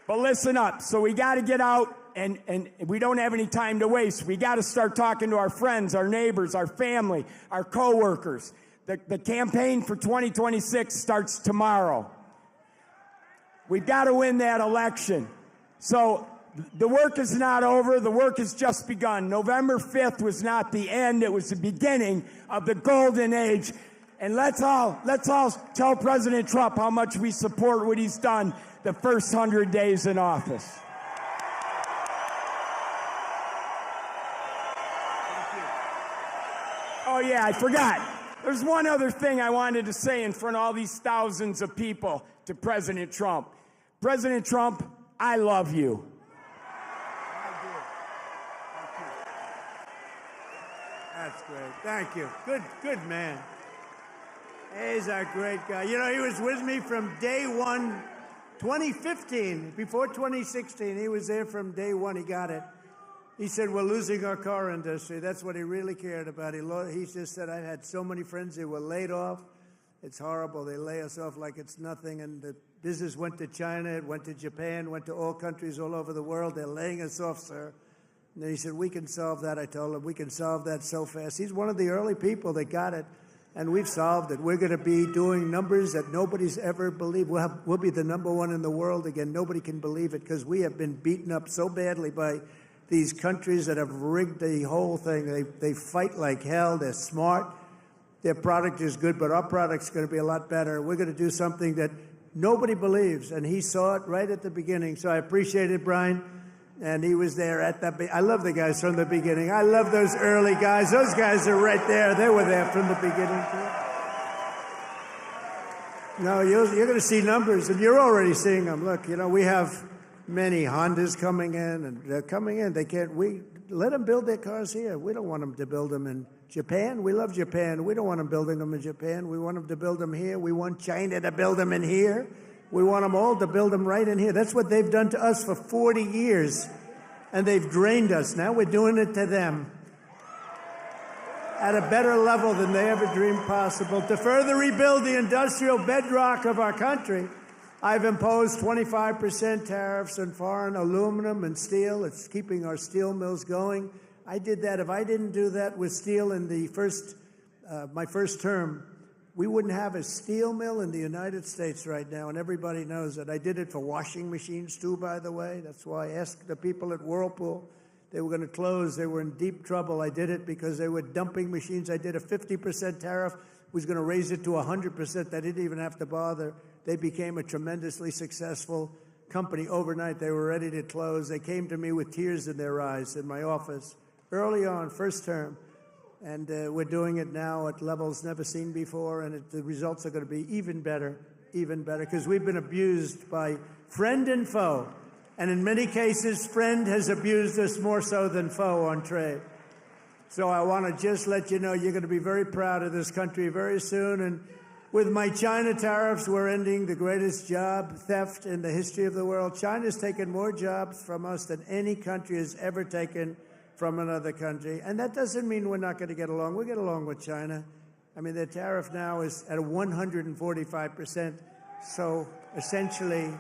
Speaker 3: But listen up. So we got to get out, and we don't have any time to waste. We got to start talking to our friends, our neighbors, our family, our coworkers. The campaign for 2026 starts tomorrow. We've got to win that election. So the work is not over. The work has just begun. November 5th was not the end. It was the beginning of the golden age. And let's all tell President Trump how much we support what he's done the first 100 days in office. Oh, yeah, I forgot. There's one other thing I wanted to say in front of all these thousands of people to President Trump. President Trump, I love you.
Speaker 1: That's great. Thank you. Good man. He's a great guy. You know, he was with me from day one, 2015. Before 2016, he was there from day one. He got it. He said, we're losing our car industry. That's what he really cared about. He just said, I had so many friends who were laid off. It's horrible. They lay us off like it's nothing. And the business went to China, it went to Japan, went to all countries all over the world. They're laying us off, sir. And then he said, we can solve that. I told him, we can solve that so fast. He's one of the early people that got it, and we've solved it. We're going to be doing numbers that nobody's ever believed. We'll be the #1 in the world again. Nobody can believe it because we have been beaten up so badly by these countries that have rigged the whole thing. They fight like hell. They're smart. Their product is good, but our product's going to be a lot better. We're going to do something that nobody believes, and he saw it right at the beginning. So I appreciate it, Brian. And he was there at that. I love the guys from the beginning. I love those early guys. Those guys are right there. They were there from the beginning, too. No, you're going to see numbers, and you're already seeing them. Look, we have many Hondas coming in, and they're coming in. We let them build their cars here. We don't want them to build them in Japan. We love Japan. We don't want them building them in Japan. We want them to build them here. We want China to build them in here. We want them all to build them right in here. That's what they've done to us for 40 years, and they've drained us. Now we're doing it to them at a better level than they ever dreamed possible. To further rebuild the industrial bedrock of our country, I've imposed 25% tariffs on foreign aluminum and steel. It's keeping our steel mills going. I did that. If I didn't do that with steel in the my first term, we wouldn't have a steel mill in the United States right now, and everybody knows that. I did it for washing machines, too, by the way. That's why I asked the people at Whirlpool. They were going to close. They were in deep trouble. I did it because they were dumping machines. I did a 50% tariff, was going to raise it to 100%. They didn't even have to bother. They became a tremendously successful company overnight. They were ready to close. They came to me with tears in their eyes in my office early on, first term. And we're doing it now at levels never seen before, and the results are going to be even better, because we've been abused by friend and foe. And in many cases, friend has abused us more so than foe on trade. So I want to just let you know you're going to be very proud of this country very soon. And with my China tariffs, we're ending the greatest job theft in the history of the world. China's taken more jobs from us than any country has ever taken from another country. And that doesn't mean we're not going to get along. We get along with China. I mean, their tariff now is at 145%. So essentially,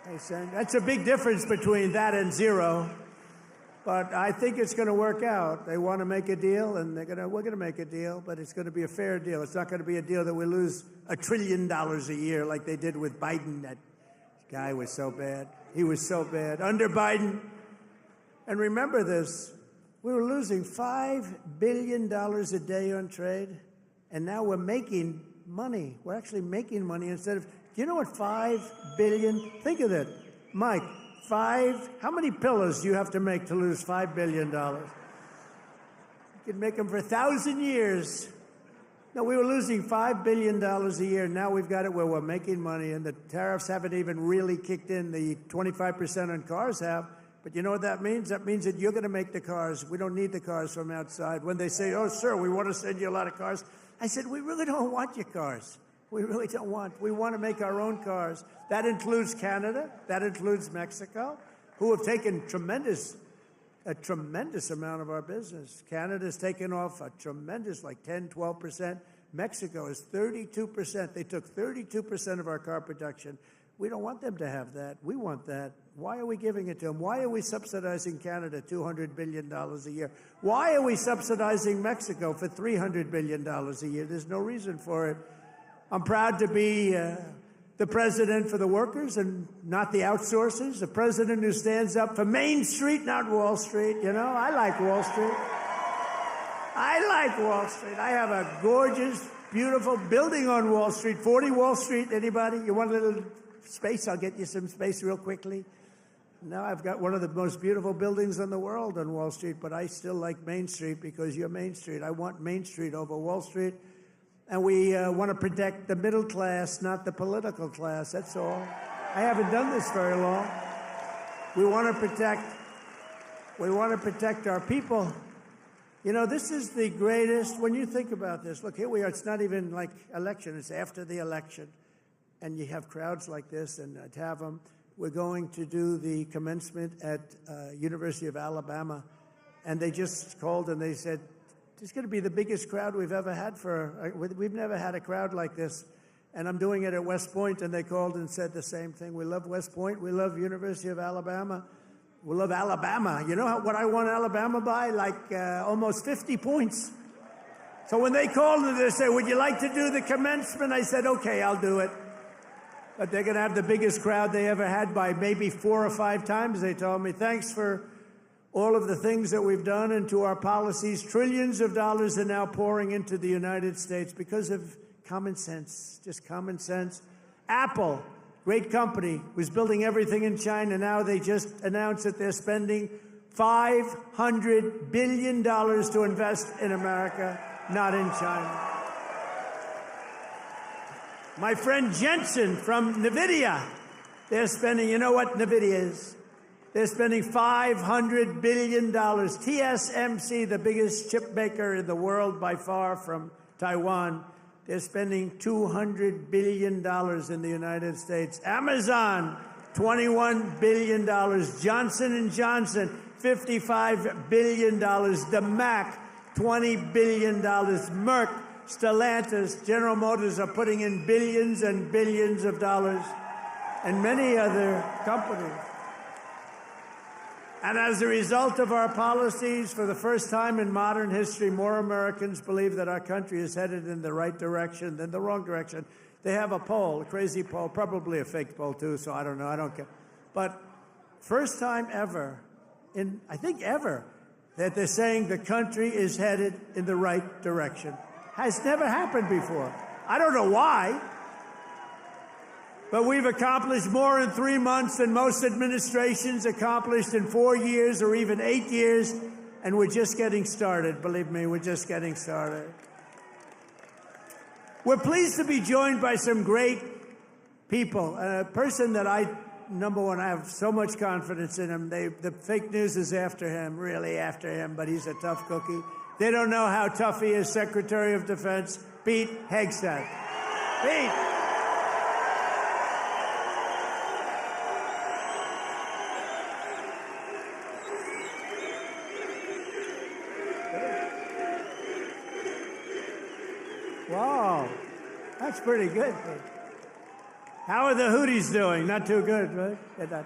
Speaker 1: that's a big difference between that and zero. But I think it's going to work out. They want to make a deal, and we're going to make a deal, but it's going to be a fair deal. It's not going to be a deal that we lose $1 trillion a year like they did with Biden. That guy was so bad. He was so bad. Under Biden, and remember this, we were losing $5 billion a day on trade, and now we're making money. We're actually making money instead of, do you know what $5 billion, think of that, Mike, how many pillows do you have to make to lose $5 billion? You could make them for 1,000 years. No, we were losing $5 billion a year. Now we've got it where we're making money, and the tariffs haven't even really kicked in. The 25% on cars have. But you know what that means? That means that you're going to make the cars. We don't need the cars from outside. When they say, oh, sir, we want to send you a lot of cars, I said, we really don't want your cars. We really don't want. We want to make our own cars. That includes Canada. That includes Mexico, who have taken a tremendous amount of our business. Canada's taken off a tremendous, like 10, 12%. Mexico is 32%. They took 32% of our car production. We don't want them to have that. We want that. Why are we giving it to them? Why are we subsidizing Canada $200 billion a year? Why are we subsidizing Mexico for $300 billion a year? There's no reason for it. I'm proud to be the president for the workers and not the outsourcers, the president who stands up for Main Street, not Wall Street. You know, I like Wall Street. I like Wall Street. I have a gorgeous, beautiful building on Wall Street, 40 Wall Street. Anybody? You want a little space? I'll get you some space real quickly. Now I've got one of the most beautiful buildings in the world on Wall Street, but I still like Main Street because you're Main Street. I want Main Street over Wall Street. And we want to protect the middle class, not the political class. That's all. I haven't done this very long. We want to protect our people. You know, this is the greatest, when you think about this, look, here we are. It's not even like election. It's after the election. And you have crowds like this, and to have them. We're going to do the commencement at University of Alabama. And they just called and they said, it's going to be the biggest crowd we've ever had we've never had a crowd like this. And I'm doing it at West Point, and they called and said the same thing. We love West Point. We love University of Alabama. We love Alabama. You know what I won Alabama by? Like almost 50 points. So when they called and they said, would you like to do the commencement? I said, okay, I'll do it. But they're going to have the biggest crowd they ever had by maybe 4 or 5 times. They told me, thanks for all of the things that we've done and to our policies. Trillions of dollars are now pouring into the United States because of common sense, just common sense. Apple, great company, was building everything in China. Now they just announced that they're spending $500 billion to invest in America, not in China. My friend Jensen from NVIDIA, they're spending, you know what NVIDIA is? They're spending $500 billion. TSMC, the biggest chip maker in the world by far from Taiwan, they're spending $200 billion in the United States. Amazon, $21 billion. Johnson & Johnson, $55 billion. The Mac, $20 billion. Merck, Stellantis, General Motors are putting in billions and billions of dollars, and many other companies. And as a result of our policies, for the first time in modern history, more Americans believe that our country is headed in the right direction than the wrong direction. They have a poll, a crazy poll, probably a fake poll too, so I don't know, I don't care. But first time ever, I think ever, that they're saying the country is headed in the right direction. Has never happened before. I don't know why, but we've accomplished more in 3 months than most administrations accomplished in 4 years or even 8 years, and we're just getting started. Believe me, we're just getting started. We're pleased to be joined by some great people. A person that number one, I have so much confidence in him. The fake news is after him, really after him, but he's a tough cookie. They don't know how tough he is, Secretary of Defense, Pete Hegseth. Pete. Wow, that's pretty good. How are the Houthis doing? Not too good, right?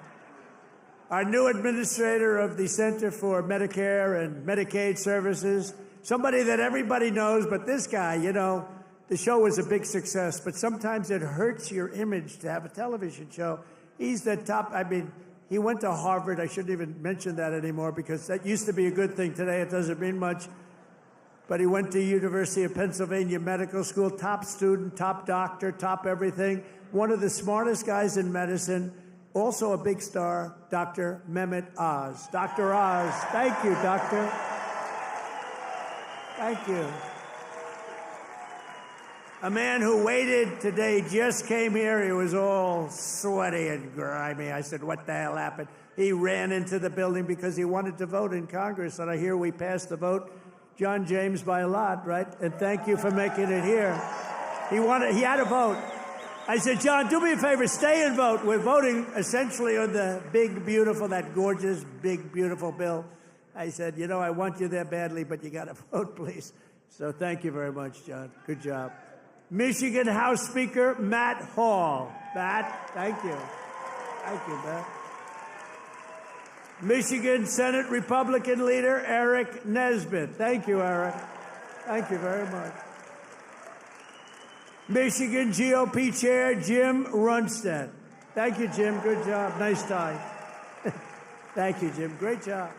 Speaker 1: Our new administrator of the Center for Medicare and Medicaid Services, somebody that everybody knows, but this guy, you know, the show was a big success, but sometimes it hurts your image to have a television show. He's the top, he went to Harvard. I shouldn't even mention that anymore because that used to be a good thing. Today it doesn't mean much. But he went to University of Pennsylvania Medical School, top student, top doctor, top everything. One of the smartest guys in medicine, also a big star, Dr. Mehmet Oz. Dr. Oz, thank you, doctor. Thank you. A man who waited today just came here. He was all sweaty and grimy. I said, what the hell happened? He ran into the building because he wanted to vote in Congress, and I hear we passed the vote. John James by a lot, right? And thank you for making it here. He had a vote. I said, John, do me a favor, stay and vote. We're voting essentially on the big, beautiful, that gorgeous, big, beautiful bill. I said, you know, I want you there badly, but you got to vote, please. So thank you very much, John. Good job. Michigan House Speaker Matt Hall. Matt, thank you. Thank you, Matt. Michigan Senate Republican leader Eric Nesbitt. Thank you, Eric. Thank you very much. Michigan GOP Chair Jim Runstead. Thank you, Jim. Good job. Nice tie. Thank you, Jim. Great job.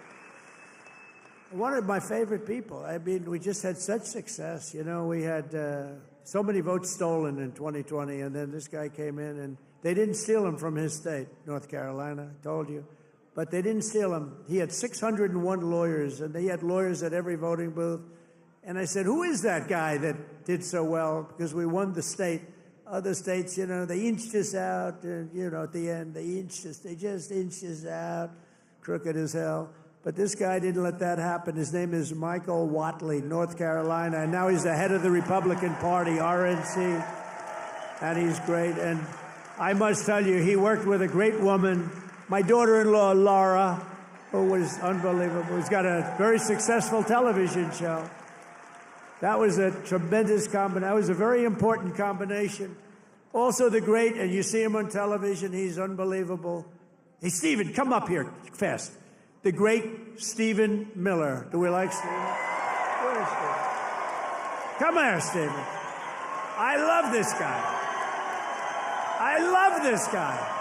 Speaker 1: One of my favorite people. I mean, we just had such success. You know, we had so many votes stolen in 2020, and then this guy came in, and they didn't steal him from his state, North Carolina, I told you. But they didn't steal him. He had 601 lawyers, and he had lawyers at every voting booth. And I said, who is that guy that did so well? Because we won the state. Other states, you know, they inched us out, and, you know, at the end, they just inched us out, crooked as hell. But this guy didn't let that happen. His name is Michael Whatley, North Carolina, and now he's the head of the Republican Party, RNC, and he's great. And I must tell you, he worked with a great woman, my daughter-in-law, Laura, who was unbelievable, who's got a very successful television show. That was a tremendous combination. That was a very important combination. Also the great, and you see him on television, he's unbelievable. Hey, Stephen, come up here fast. The great Stephen Miller. Do we like Stephen? Where is Stephen? Come here, Stephen. I love this guy. I love this guy.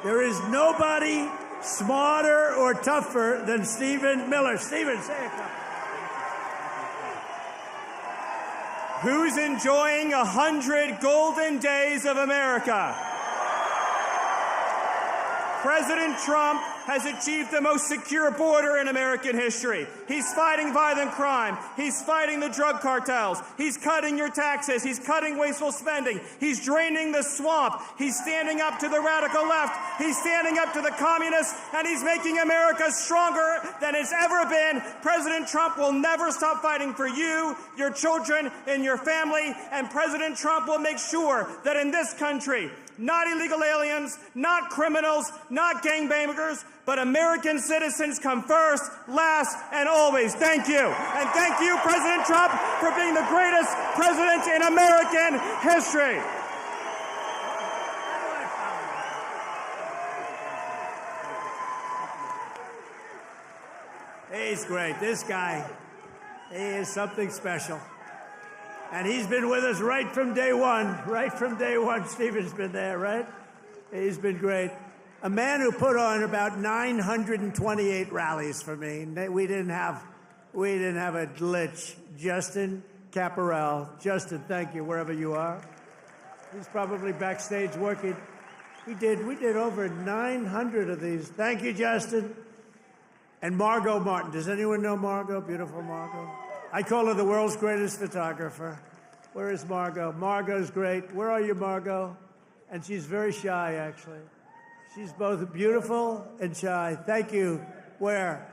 Speaker 1: There is nobody smarter or tougher than Stephen Miller. Stephen, say it.
Speaker 4: Who's enjoying 100 golden days of America? President Trump has achieved the most secure border in American history. He's fighting violent crime. He's fighting the drug cartels. He's cutting your taxes. He's cutting wasteful spending. He's draining the swamp. He's standing up to the radical left. He's standing up to the communists, and he's making America stronger than it's ever been. President Trump will never stop fighting for you, your children, and your family, and President Trump will make sure that in this country, not illegal aliens, not criminals, not gangbangers, but American citizens come first, last, and always. Thank you. And thank you, President Trump, for being the greatest president in American history.
Speaker 1: He's great. This guy, he is something special. And he's been with us right from day one. Right from day one, Stephen's been there, right? He's been great. A man who put on about 928 rallies for me. We didn't have a glitch. Justin Caparel. Justin, thank you, wherever you are. He's probably backstage working. We did over 900 of these. Thank you, Justin. And Margot Martin. Does anyone know Margot? Beautiful Margot. I call her the world's greatest photographer. Where is Margot? Margot's great. Where are you, Margot? And she's very shy, actually. She's both beautiful and shy. Thank you. Where?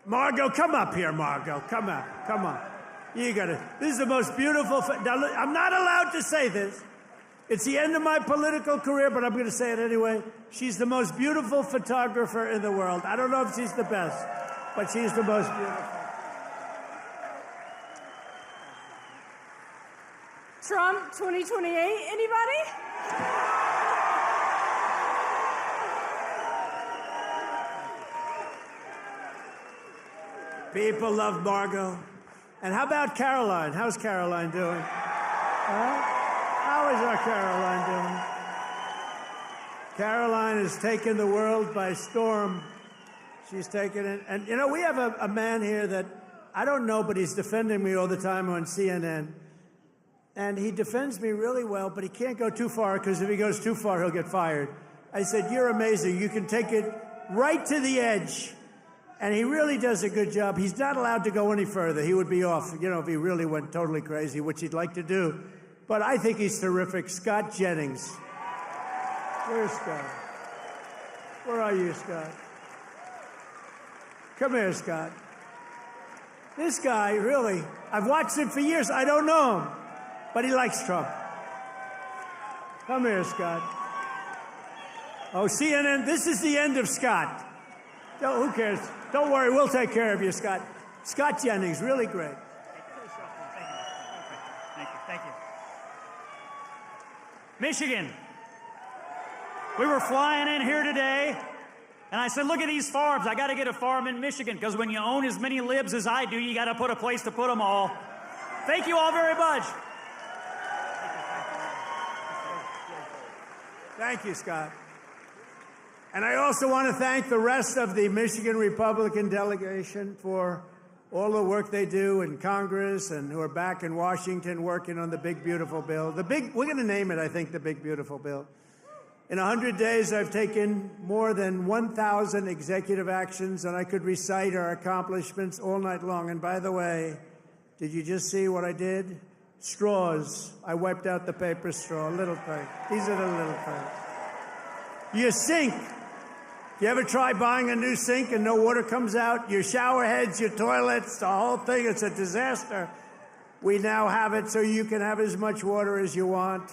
Speaker 1: Margot, come up here, Margot. Come on. You got it. This is the most beautiful. Now, look, I'm not allowed to say this. It's the end of my political career, but I'm going to say it anyway. She's the most beautiful photographer in the world. I don't know if she's the best, but she's the most beautiful.
Speaker 5: Trump 2028, anybody?
Speaker 1: People love Margot. And how about Caroline? How's Caroline doing? How is our Caroline doing? Caroline has taken the world by storm. She's taken it. And, you know, we have a man here that I don't know, but he's defending me all the time on CNN. And he defends me really well, but he can't go too far, because if he goes too far, he'll get fired. I said, you're amazing. You can take it right to the edge. And he really does a good job. He's not allowed to go any further. He would be off, you know, if he really went totally crazy, which he'd like to do. But I think he's terrific. Scott Jennings. Where's Scott? Where are you, Scott? Come here, Scott. This guy, really, I've watched him for years. I don't know him, but he likes Trump. Come here, Scott. Oh, CNN, this is the end of Scott. No, who cares? Don't worry, we'll take care of you, Scott. Scott Jennings, really great.
Speaker 6: Thank you. Michigan. We were flying in here today, and I said, look at these farms. I got to get a farm in Michigan, because when you own as many libs as I do, you got to put a place to put them all. Thank you all very much.
Speaker 1: Thank you, Scott. And I also want to thank the rest of the Michigan Republican delegation for all the work they do in Congress, and who are back in Washington working on the big, beautiful bill. We're going to name it, I think, the big, beautiful bill. In 100 days, I've taken more than 1,000 executive actions, and I could recite our accomplishments all night long. And by the way, did you just see what I did? Straws. I wiped out the paper straw, little thing. These are the little things. Your sink. You ever try buying a new sink and no water comes out? Your shower heads, your toilets, the whole thing, it's a disaster. We now have it so you can have as much water as you want,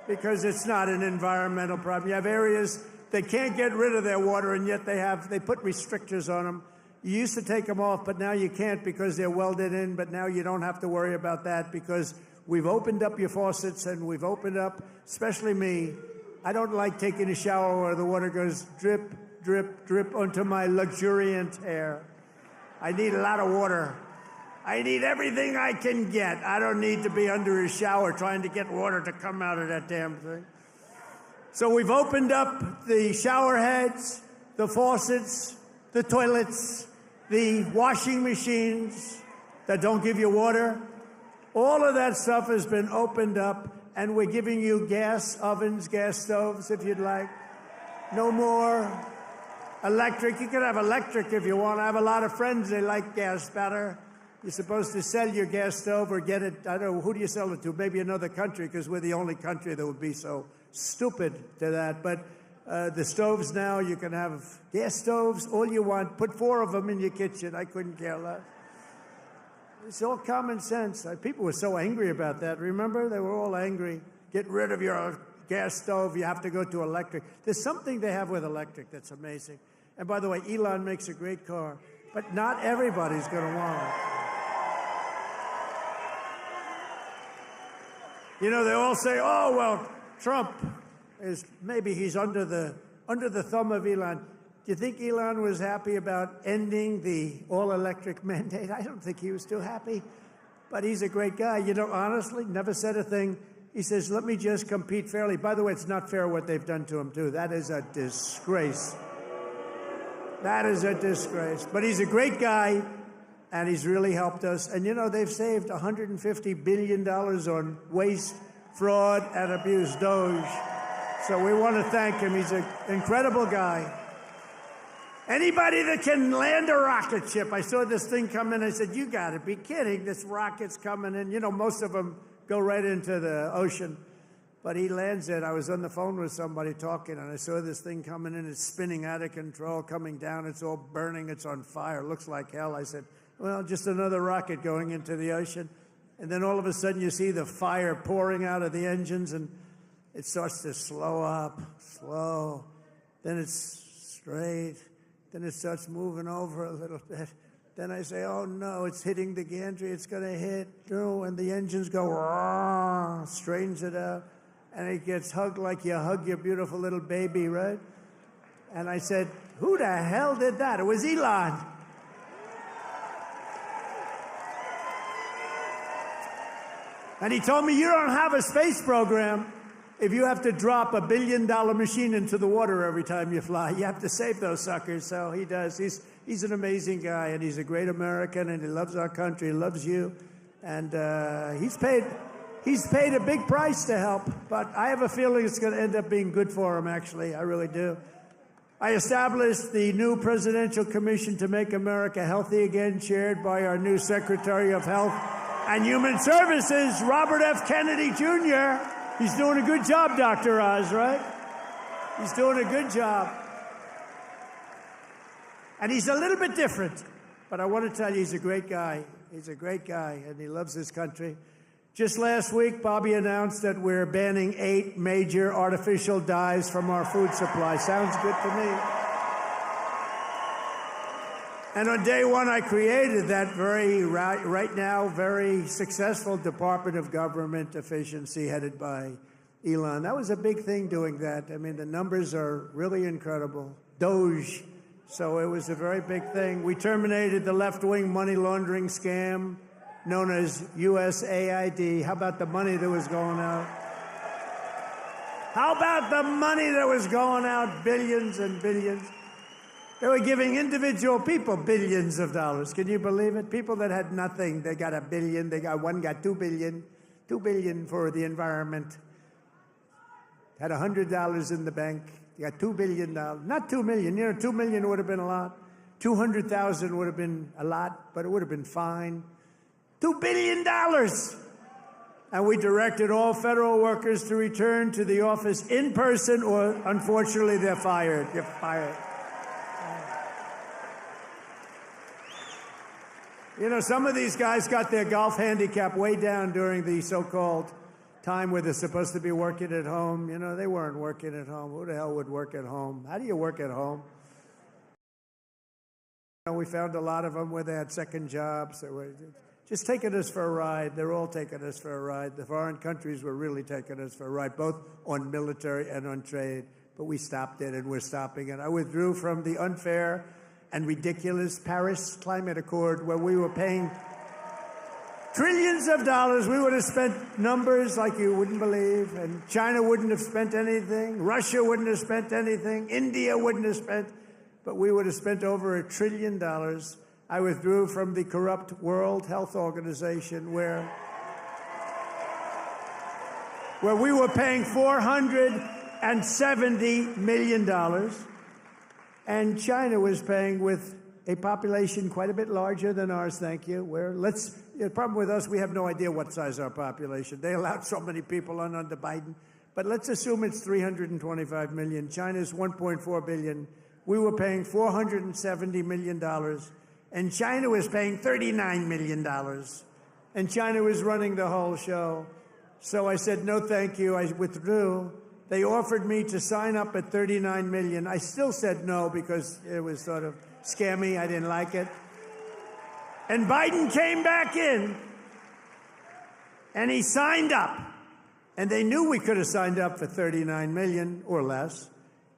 Speaker 1: because it's not an environmental problem. You have areas that can't get rid of their water, and yet they put restrictors on them. You used to take them off, but now you can't because they're welded in, but now you don't have to worry about that, because we've opened up your faucets, and we've opened up, especially me. I don't like taking a shower where the water goes drip, drip, drip onto my luxuriant hair. I need a lot of water. I need everything I can get. I don't need to be under a shower trying to get water to come out of that damn thing. So we've opened up the shower heads, the faucets, the toilets, the washing machines that don't give you water. All of that stuff has been opened up, and we're giving you gas ovens, gas stoves, if you'd like. No more electric. You can have electric if you want. I have a lot of friends, they like gas better. You're supposed to sell your gas stove or get it, I don't know, who do you sell it to? Maybe another country, because we're the only country that would be so stupid to that. But the stoves now, you can have gas stoves, all you want. Put 4 of them in your kitchen. I couldn't care less. It's all common sense. People were so angry about that. Remember? They were all angry. Get rid of your gas stove. You have to go to electric. There's something they have with electric that's amazing. And by the way, Elon makes a great car, but not everybody's going to want it. You know, they all say, oh, well, Trump is, maybe he's under the thumb of Elon. Do you think Elon was happy about ending the all-electric mandate? I don't think he was too happy, but he's a great guy. You know, honestly, never said a thing. He says, let me just compete fairly. By the way, it's not fair what they've done to him, too. That is a disgrace. That is a disgrace. But he's a great guy, and he's really helped us. And, you know, they've saved $150 billion on waste, fraud, and abuse, Doge. So we want to thank him. He's an incredible guy. Anybody that can land a rocket ship. I saw this thing come in. I said, you got to be kidding. This rocket's coming in. You know, most of them go right into the ocean. But he lands it. I was on the phone with somebody talking, and I saw this thing coming in. It's spinning out of control, coming down. It's all burning. It's on fire. It looks like hell. I said, well, just another rocket going into the ocean. And then all of a sudden you see the fire pouring out of the engines, and it starts to slow up, slow. Then it's straight. Then it starts moving over a little bit. Then I say, oh, no, it's hitting the gantry. It's going to hit. And the engines go, rah, straightens it out. And it gets hugged like you hug your beautiful little baby, right? And I said, who the hell did that? It was Elon. And he told me, you don't have a space program if you have to drop $1 billion machine into the water every time you fly. You have to save those suckers. So he does. He's an amazing guy, and he's a great American, and he loves our country. He loves you. And he's paid a big price to help. But I have a feeling it's going to end up being good for him, actually. I really do. I established the new Presidential Commission to Make America Healthy Again, chaired by our new Secretary of Health and Human Services, Robert F. Kennedy, Jr. He's doing a good job, Dr. Oz, right? He's doing a good job. And he's a little bit different, but I want to tell you, he's a great guy. He's a great guy, and he loves his country. Just last week, Bobby announced that we're banning 8 major artificial dyes from our food supply. Sounds good to me. And on day one, I created that right now, very successful Department of Government Efficiency headed by Elon. That was a big thing doing that. I mean, the numbers are really incredible. Doge. So it was a very big thing. We terminated the left-wing money laundering scam known as USAID. How about the money that was going out? How about the money that was going out? Billions and billions. They were giving individual people billions of dollars. Can you believe it? People that had nothing, they got $1 billion. One got $2 billion. $2 billion for the environment. Had $100 in the bank. You got $2 billion. Not $2 million. You know, $2 million would have been a lot. 200,000 would have been a lot, but it would have been fine. $2 billion. And we directed all federal workers to return to the office in person, or unfortunately, they're fired. You're fired. You know, some of these guys got their golf handicap way down during the so-called time where they're supposed to be working at home. You know, they weren't working at home. Who the hell would work at home? How do you work at home? You know, we found a lot of them where they had second jobs. They were just taking us for a ride. They're all taking us for a ride. The foreign countries were really taking us for a ride, both on military and on trade. But we stopped it, and we're stopping it. I withdrew from the unfair and ridiculous Paris Climate Accord, where we were paying Trillions of dollars. We would have spent numbers like you wouldn't believe. And China wouldn't have spent anything. Russia wouldn't have spent anything. India wouldn't have spent. But we would have spent over $1 trillion. I withdrew from the corrupt World Health Organization where we were paying $470 million. And China was paying with a population quite a bit larger than ours, thank you. The problem with us, we have no idea what size our population. They allowed so many people on under Biden. But let's assume it's 325 million. China's 1.4 billion. We were paying $470 million. And China was paying $39 million. And China was running the whole show. So I said, no, thank you. I withdrew. They offered me to sign up at $39 million. I still said no because it was sort of scammy. I didn't like it. And Biden came back in, and he signed up. And they knew we could have signed up for $39 million or less.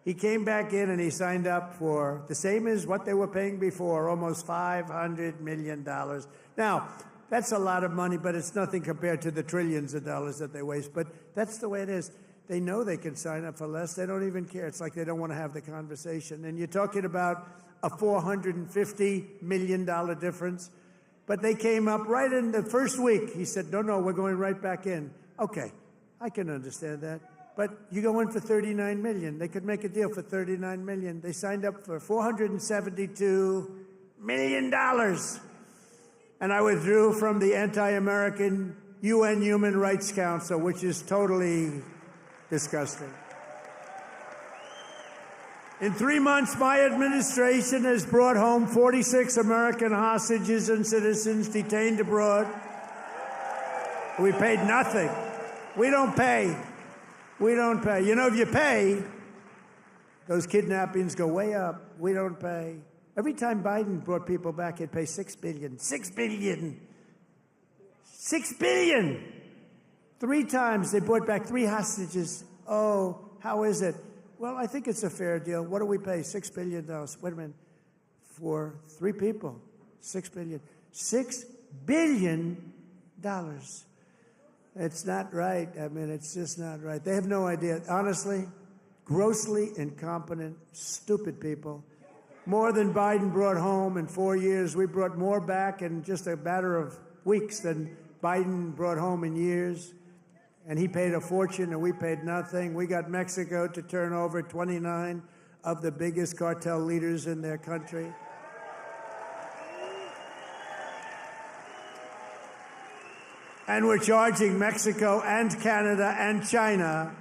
Speaker 1: He came back in, and he signed up for the same as what they were paying before, almost $500 million. Now, that's a lot of money, but it's nothing compared to the trillions of dollars that they waste. But that's the way it is. They know they can sign up for less. They don't even care. It's like they don't want to have the conversation. And you're talking about a $450 million difference. But they came up right in the first week. He said, no, we're going right back in. Okay, I can understand that. But you go in for $39 million. They could make a deal for $39 million. They signed up for $472 million. And I withdrew from the anti-American UN Human Rights Council, which is totally disgusting. In 3 months, my administration has brought home 46 American hostages and citizens detained abroad. We paid nothing. We don't pay. We don't pay. You know, if you pay, those kidnappings go way up. We don't pay. Every time Biden brought people back, he'd pay $6 billion. $6 billion. $6 billion. 3 times they brought back 3 hostages. Oh, how is it? Well, I think it's a fair deal. What do we pay? $6 billion. Wait a minute. For 3 people, $6 billion. $6 billion. It's not right. I mean, it's just not right. They have no idea. Honestly, grossly incompetent, stupid people. More than Biden brought home in 4 years. We brought more back in just a matter of weeks than Biden brought home in years. And he paid a fortune, and we paid nothing. We got Mexico to turn over 29 of the biggest cartel leaders in their country. And we're charging Mexico and Canada and China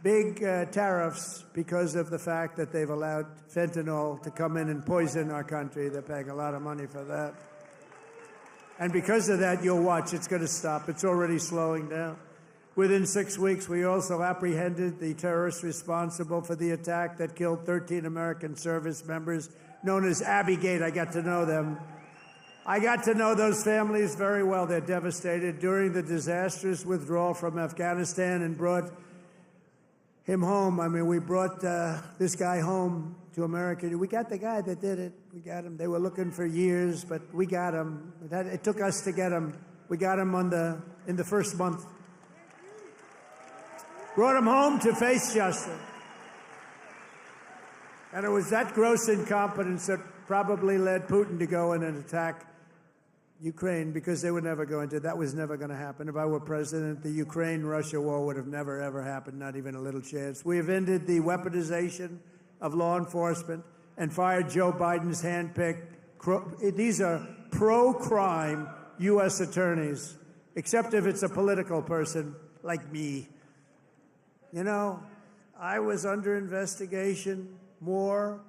Speaker 1: big tariffs because of the fact that they've allowed fentanyl to come in and poison our country. They're paying a lot of money for that. And because of that, you'll watch, it's going to stop. It's already slowing down. Within 6 weeks, we also apprehended the terrorists responsible for the attack that killed 13 American service members, known as Abbey Gate. I got to know them. I got to know those families very well. They're devastated. During the disastrous withdrawal from Afghanistan and brought him home. I mean, we brought this guy home to America. We got the guy that did it. We got him. They were looking for years, but we got him. It took us to get him. We got him in the first month. Brought him home to face justice. And it was that gross incompetence that probably led Putin to go in and attack Ukraine, because they were never going to. That was never going to happen. If I were president, the Ukraine-Russia war would have never, ever happened, not even a little chance. We have ended the weaponization of law enforcement and fired Joe Biden's handpicked. These are pro-crime U.S. attorneys, except if it's a political person like me. You know, I was under investigation more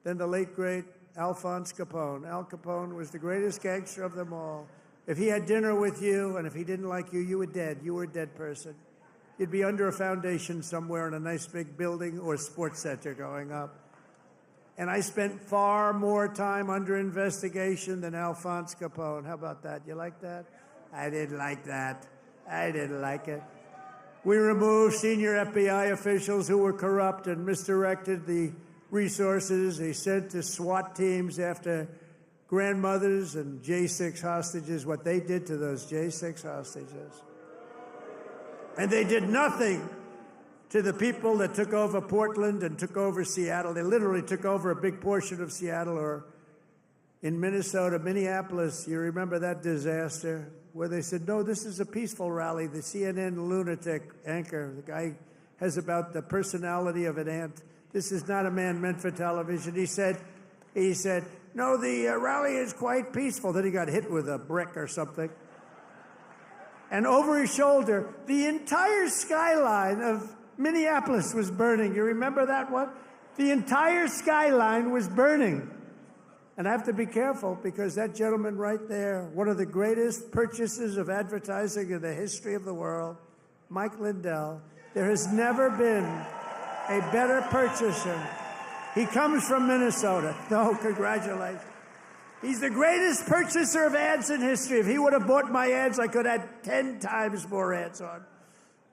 Speaker 1: than the late, great Alphonse Capone. Al Capone was the greatest gangster of them all. If he had dinner with you and if he didn't like you, you were dead. You were a dead person. You'd be under a foundation somewhere in a nice big building or sports center going up. And I spent far more time under investigation than Alphonse Capone. How about that? You like that? I didn't like that. I didn't like it. We removed senior FBI officials who were corrupt and misdirected the resources they sent to SWAT teams after grandmothers and J6 hostages, what they did to those J6 hostages. And they did nothing to the people that took over Portland and took over Seattle. They literally took over a big portion of Seattle, or in Minnesota, Minneapolis. You remember that disaster where they said, no, this is a peaceful rally. The CNN lunatic anchor, the guy has about the personality of an ant. This is not a man meant for television. He said, no, the rally is quite peaceful. Then he got hit with a brick or something. And over his shoulder, the entire skyline of Minneapolis was burning. You remember that one? The entire skyline was burning. And I have to be careful because that gentleman right there, one of the greatest purchasers of advertising in the history of the world, Mike Lindell, there has never been a better purchaser. He comes from Minnesota. No, congratulations. He's the greatest purchaser of ads in history. If he would have bought my ads, I could have had 10 times more ads on.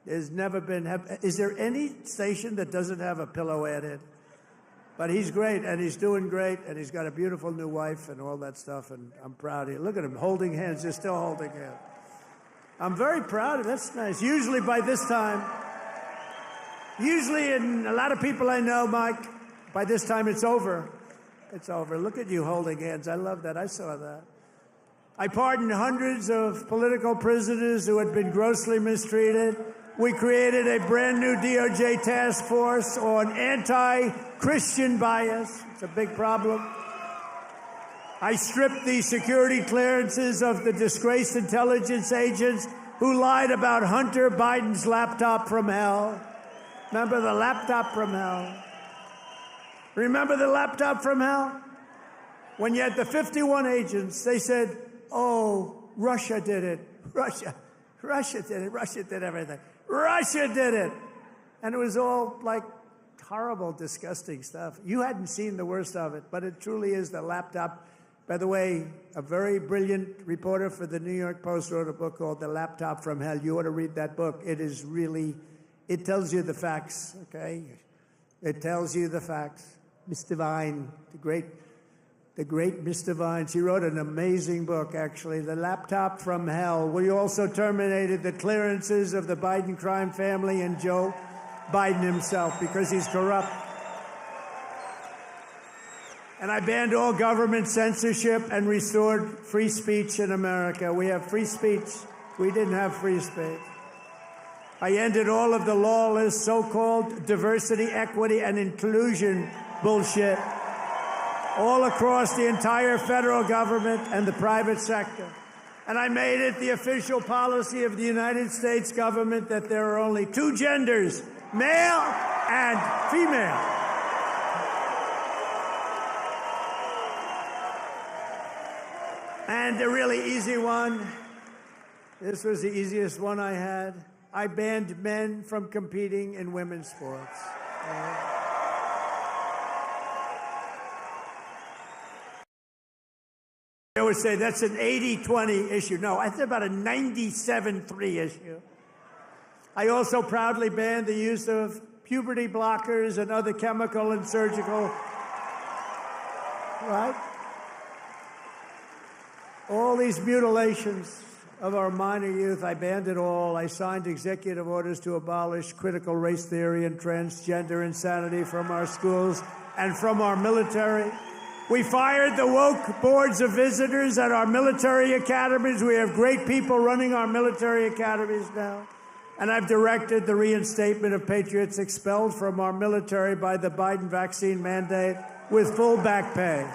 Speaker 1: There's never been. Is there any station that doesn't have a pillow ad in? But he's great, and he's doing great, and he's got a beautiful new wife and all that stuff, and I'm proud of you. Look at him holding hands. They're still holding hands. I'm very proud of him. That's nice. Usually by this time, and a lot of people I know, Mike, by this time it's over. It's over. Look at you holding hands. I love that. I saw that. I pardoned hundreds of political prisoners who had been grossly mistreated. We created a brand new DOJ task force on anti-Christian bias. It's a big problem. I stripped the security clearances of the disgraced intelligence agents who lied about Hunter Biden's laptop from hell. Remember the laptop from hell? Remember the laptop from hell? When you had the 51 agents, they said, oh, Russia did it. Russia did it. Russia did everything. Russia did it. And it was all like horrible, disgusting stuff. You hadn't seen the worst of it, but it truly is the laptop. By the way, a very brilliant reporter for the New York Post wrote a book called The Laptop from Hell. You ought to read that book. It is really, it tells you the facts, okay? It tells you the facts. Miss Devine, the great Miss Devine, she wrote an amazing book, actually, The Laptop from Hell. We also terminated the clearances of the Biden crime family and Joe Biden himself because he's corrupt. And I banned all government censorship and restored free speech in America. We have free speech. We didn't have free speech. I ended all of the lawless so-called diversity, equity, and inclusion bullshit all across the entire federal government and the private sector. And I made it the official policy of the United States government that there are only two genders, male and female. And a really easy one, this was the easiest one I had. I banned men from competing in women's sports. I would say that's an 80-20 issue. No, it's about a 97-3 issue. I also proudly banned the use of puberty blockers and other chemical and surgical, right? All these mutilations of our minor youth, I banned it all. I signed executive orders to abolish critical race theory and transgender insanity from our schools and from our military. We fired the woke boards of visitors at our military academies. We have great people running our military academies now. And I've directed the reinstatement of patriots expelled from our military by the Biden vaccine mandate with full back pay.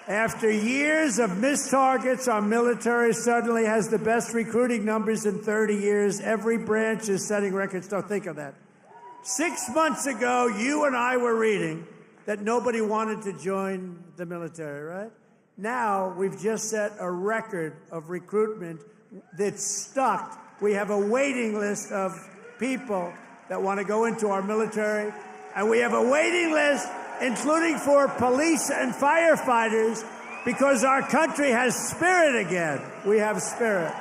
Speaker 1: After years of missed targets, our military suddenly has the best recruiting numbers in 30 years. Every branch is setting records. Don't think of that. 6 months ago, you and I were reading that nobody wanted to join the military, right? Now, we've just set a record of recruitment that's stuck. We have a waiting list of people that want to go into our military, and we have a waiting list including for police and firefighters, because our country has spirit again. We have spirit.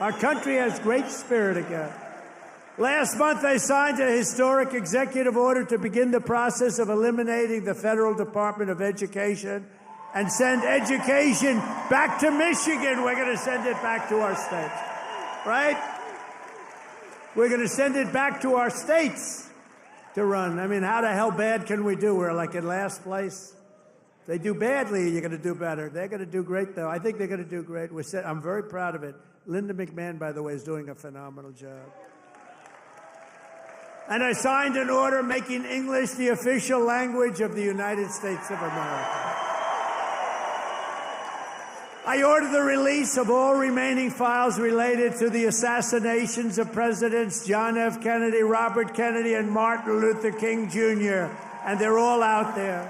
Speaker 1: Our country has great spirit again. Last month, I signed a historic executive order to begin the process of eliminating the Federal Department of Education and send education back to Michigan. We're going to send it back to our states, right? We're going to send it back to our states to run. I mean, how the hell bad can we do? We're like in last place. If they do badly, you're going to do better. They're going to do great, though. I think they're going to do great. I'm very proud of it. Linda McMahon, by the way, is doing a phenomenal job. And I signed an order making English the official language of the United States of America. I ordered the release of all remaining files related to the assassinations of Presidents John F. Kennedy, Robert Kennedy, and Martin Luther King Jr., and they're all out there.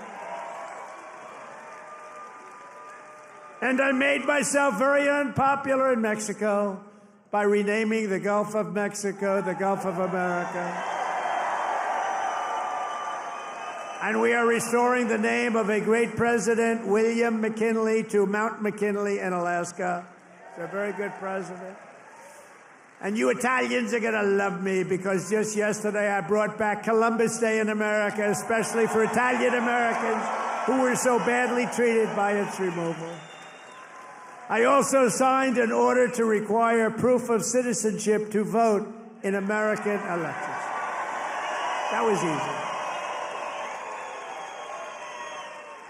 Speaker 1: And I made myself very unpopular in Mexico by renaming the Gulf of Mexico the Gulf of America. And we are restoring the name of a great president, William McKinley, to Mount McKinley in Alaska. He's a very good president. And you Italians are going to love me because just yesterday I brought back Columbus Day in America, especially for Italian Americans who were so badly treated by its removal. I also signed an order to require proof of citizenship to vote in American elections. That was easy.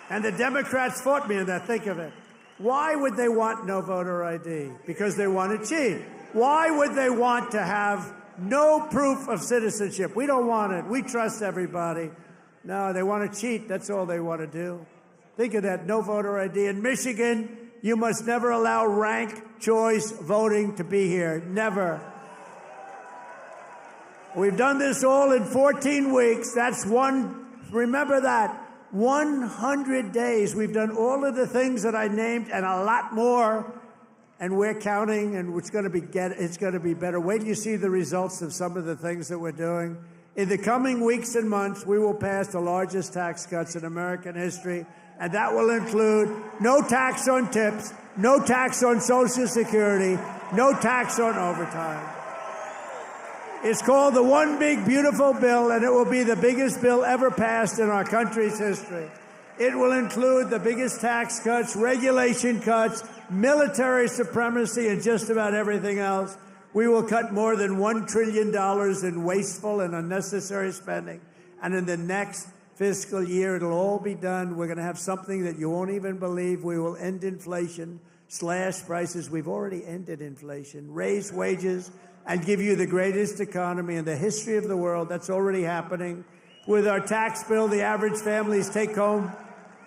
Speaker 1: And the Democrats fought me in that. Think of it. Why would they want no voter ID? Because they want to cheat. Why would they want to have no proof of citizenship? We don't want it. We trust everybody. No, they want to cheat. That's all they want to do. Think of that. No voter ID. In Michigan, you must never allow ranked choice voting to be here. Never. We've done this all in 14 weeks. That's remember that. 100 days. We've done all of the things that I named and a lot more, and we're counting, and it's going to be better. Wait till you see the results of some of the things that we're doing. In the coming weeks and months, we will pass the largest tax cuts in American history, and that will include no tax on tips, no tax on Social Security, no tax on overtime. It's called the One Big Beautiful Bill, and it will be the biggest bill ever passed in our country's history. It will include the biggest tax cuts, regulation cuts, military supremacy, and just about everything else. We will cut more than $1 trillion in wasteful and unnecessary spending. And in the next fiscal year, it'll all be done. We're going to have something that you won't even believe. We will end inflation, slash prices. We've already ended inflation, raise wages, and give you the greatest economy in the history of the world. That's already happening. With our tax bill, the average family's take-home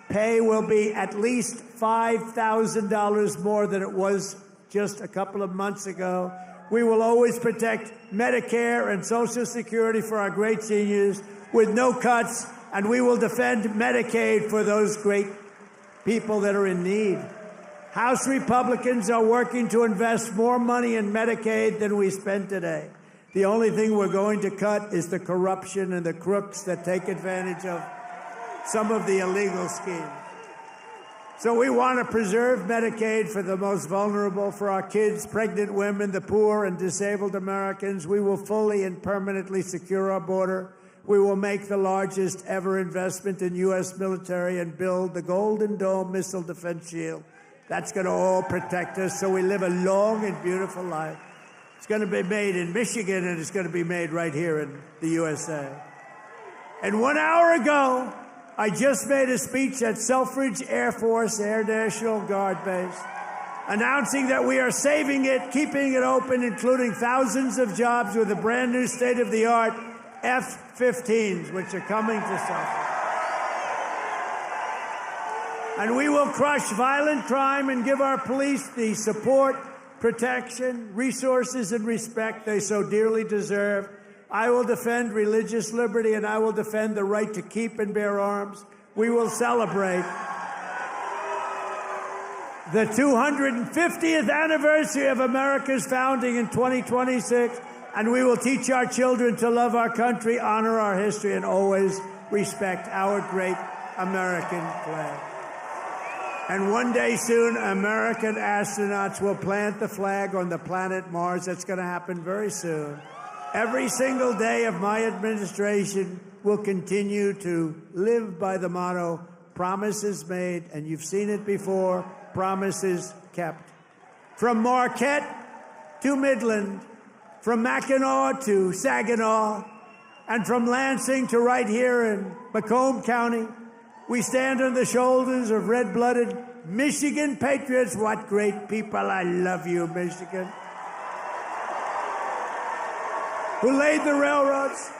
Speaker 1: pay will be at least $5,000 more than it was just a couple of months ago. We will always protect Medicare and Social Security for our great seniors with no cuts, and we will defend Medicaid for those great people that are in need. House Republicans are working to invest more money in Medicaid than we spend today. The only thing we're going to cut is the corruption and the crooks that take advantage of some of the illegal schemes. So we want to preserve Medicaid for the most vulnerable, for our kids, pregnant women, the poor, and disabled Americans. We will fully and permanently secure our border. We will make the largest ever investment in U.S. military and build the Golden Dome missile defense shield. That's going to all protect us so we live a long and beautiful life. It's going to be made in Michigan, and it's going to be made right here in the USA. And 1 hour ago, I just made a speech at Selfridge Air Force Air National Guard Base, announcing that we are saving it, keeping it open, including thousands of jobs with the brand new state-of-the-art F-15s, which are coming to Selfridge. And we will crush violent crime and give our police the support, protection, resources, and respect they so dearly deserve. I will defend religious liberty, and I will defend the right to keep and bear arms. We will celebrate the 250th anniversary of America's founding in 2026, and we will teach our children to love our country, honor our history, and always respect our great American flag. And one day soon, American astronauts will plant the flag on the planet Mars. That's going to happen very soon. Every single day of my administration will continue to live by the motto, promises made, and you've seen it before, promises kept. From Marquette to Midland, from Mackinac to Saginaw, and from Lansing to right here in Macomb County, we stand on the shoulders of red-blooded Michigan patriots. What great people. I love you, Michigan. Who laid the railroads,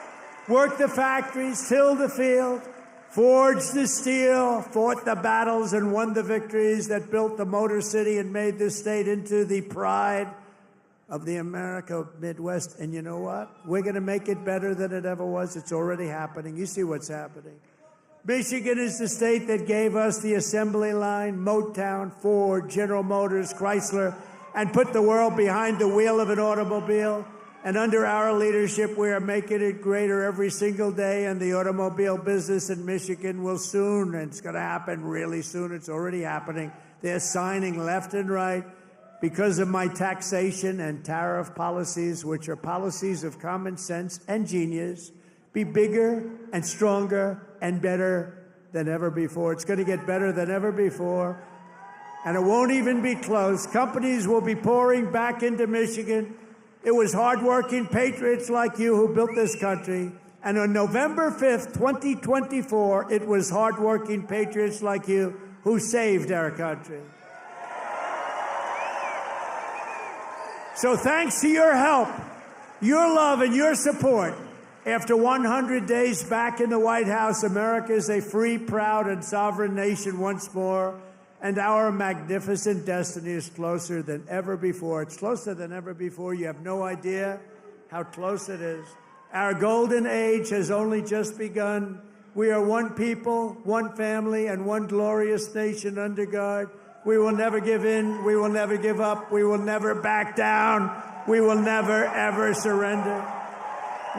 Speaker 1: worked the factories, tilled the field, forged the steel, fought the battles and won the victories that built the Motor City and made this state into the pride of the America Midwest. And you know what? We're going to make it better than it ever was. It's already happening. You see what's happening. Michigan is the state that gave us the assembly line, Motown, Ford, General Motors, Chrysler, and put the world behind the wheel of an automobile. And under our leadership, we are making it greater every single day. And the automobile business in Michigan will soon, and it's going to happen really soon. It's already happening. They're signing left and right because of my taxation and tariff policies, which are policies of common sense and genius, be bigger and stronger and better than ever before. It's going to get better than ever before. And it won't even be close. Companies will be pouring back into Michigan. It was hardworking patriots like you who built this country. And on November 5th, 2024, it was hardworking patriots like you who saved our country. So thanks to your help, your love, and your support, after 100 days back in the White House, America is a free, proud, and sovereign nation once more. And our magnificent destiny is closer than ever before. It's closer than ever before. You have no idea how close it is. Our golden age has only just begun. We are one people, one family, and one glorious nation under God. We will never give in. We will never give up. We will never back down. We will never, ever surrender.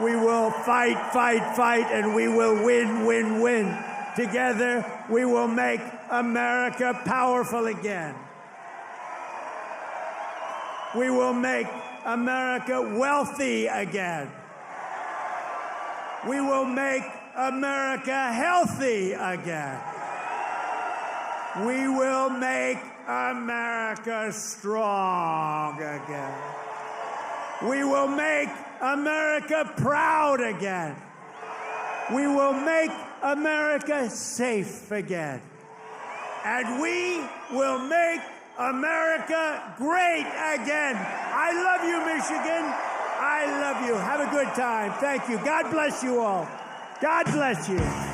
Speaker 1: We will fight, fight, fight, and we will win, win, win. Together, we will make America powerful again. We will make America wealthy again. We will make America healthy again. We will make America strong again. We will make America proud again. We will make America safe again. And we will make America great again. I love you, Michigan. I love you. Have a good time. Thank you. God bless you all. God bless you.